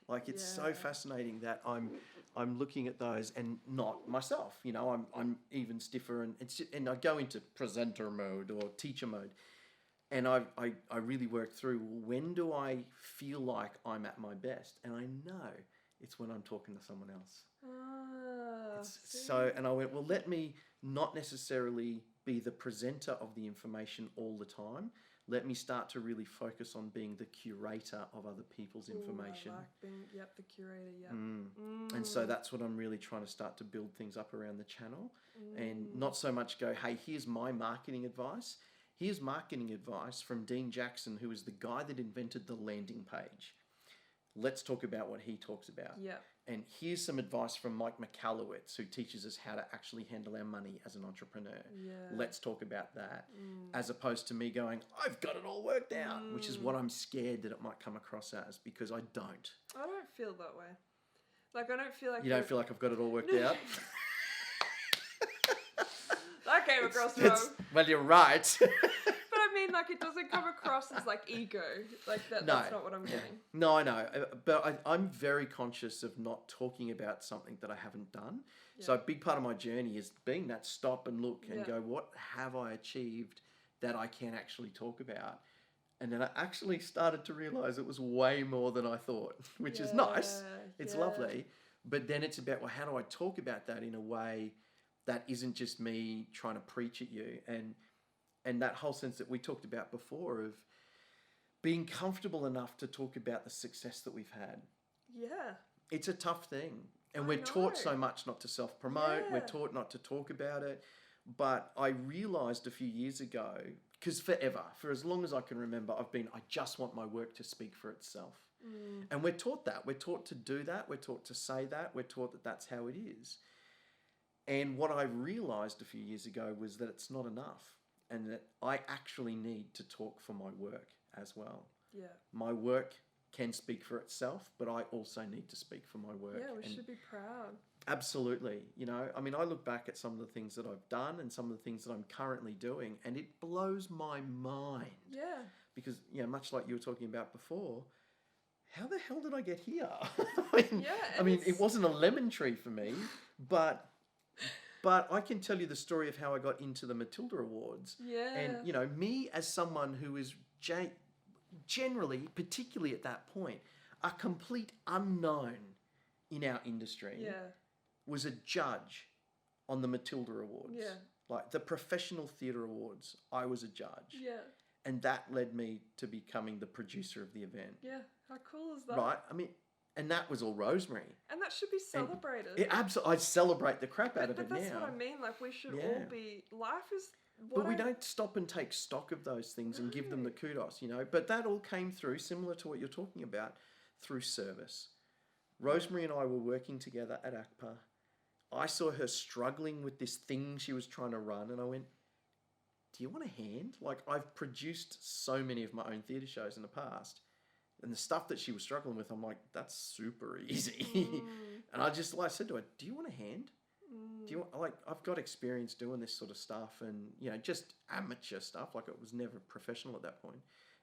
Like it's so fascinating that I'm looking at those and not myself. You know, I'm even stiffer and I go into presenter mode or teacher mode. And I really work through, when do I feel like I'm at my best? And I know it's when I'm talking to someone else. And I went, well, let me not necessarily be the presenter of the information all the time. Let me start to really focus on being the curator of other people's information. I like being, the curator, And so that's what I'm really trying to start to build things up around the channel. And not so much go, hey, here's my marketing advice. Here's marketing advice from Dean Jackson, who is the guy that invented the landing page. Let's talk about what he talks about. Yeah. And here's some advice from Mike McAllowitz, who teaches us how to actually handle our money as an entrepreneur. Yeah. Let's talk about that. As opposed to me going, I've got it all worked out, which is what I'm scared that it might come across as, because I don't. I don't feel that way. Like, I don't feel like... You don't feel like I've got it all worked out? That came across wrong. Well, you're right. But I mean, like, it doesn't come across as, like, ego. Like, that's not what I'm getting. No, I know. But I'm very conscious of not talking about something that I haven't done. Yeah. So a big part of my journey is being that stop and look and go, what have I achieved that I can actually talk about? And then I actually started to realize it was way more than I thought, which is nice. It's lovely. But then it's about, well, how do I talk about that in a way that isn't just me trying to preach at you, and that whole sense that we talked about before of being comfortable enough to talk about the success that we've had. Yeah. It's a tough thing. And we're taught so much not to self-promote. Yeah. We're taught not to talk about it. But I realized a few years ago, because forever, for as long as I can remember, I just want my work to speak for itself. And we're taught that. We're taught to do that. We're taught to say that. We're taught that that's how it is. And what I realized a few years ago was that it's not enough, and that I actually need to talk for my work as well. Yeah. My work can speak for itself, but I also need to speak for my work. Yeah, we should be proud. Absolutely. You know, I mean, I look back at some of the things that I've done and some of the things that I'm currently doing, and it blows my mind. Yeah. Because, you know, much like you were talking about before, how the hell did I get here? I mean, it wasn't a lemon tree for me, but I can tell you the story of how I got into the Matilda Awards. Yeah. And, you know, me as someone who is generally, particularly at that point, a complete unknown in our industry, was a judge on the Matilda Awards. Yeah. Like the Professional Theatre Awards, I was a judge. Yeah. And that led me to becoming the producer of the event. Yeah. How cool is that? Right. I mean, and that was all Rosemary. And that should be celebrated. Absolutely, I celebrate the crap out of it now. But that's what I mean. Like, we should all be... Life is... But we don't stop and take stock of those things and give them the kudos, you know. But that all came through, similar to what you're talking about, through service. Rosemary and I were working together at ACPA. I saw her struggling with this thing she was trying to run, and I went, do you want a hand? Like, I've produced so many of my own theatre shows in the past. And the stuff that she was struggling with, I'm like, that's super easy. And I said to her, do you want a hand? Do you want, I've got experience doing this sort of stuff, and, you know, just amateur stuff. Like, it was never professional at that point.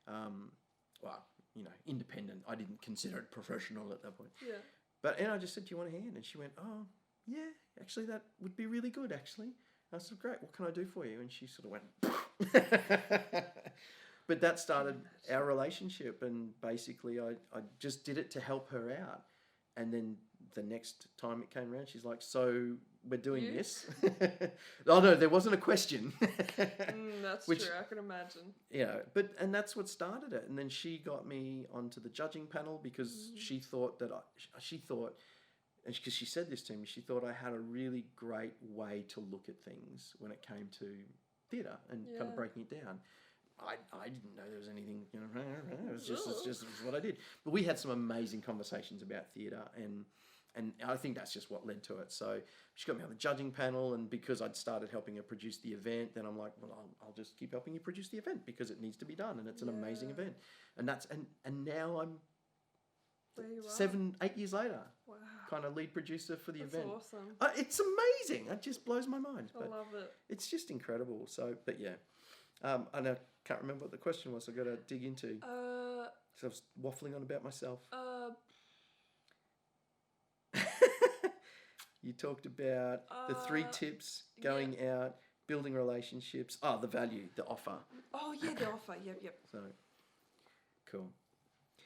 Well, you know, independent. I didn't consider it professional at that point. Yeah. But, and I just said, do you want a hand? And she went, oh, yeah, actually, that would be really good, actually. And I said, great, what can I do for you? And she sort of went, But that started our relationship, and basically I just did it to help her out. And then the next time it came around, she's like, so we're doing You? this. Oh no, there wasn't a question. That's Which- true. I can imagine. And that's what started it. And then she got me onto the judging panel because she thought that and because she said this to me, she thought I had a really great way to look at things when it came to theatre and kind of Yeah. breaking it down. I didn't know there was anything, it was just what I did. But we had some amazing conversations about theatre, and I think that's just what led to it. So she got me on the judging panel, and because I'd started helping her produce the event, then I'm like, well, I'll just keep helping you produce the event because it needs to be done, and it's an amazing Yeah. event. And that's and now I'm There you are. 7-8 years later, Wow. kind of lead producer for the That's event. awesome. It's amazing. It just blows my mind. I But love it. it's just incredible. So, but yeah, and I can't remember what the question was. I've got to dig into. So I was waffling on about myself. You talked about the 3 tips: going out, building relationships. Oh, the value, the offer. Oh yeah, the offer. Yep. So, cool.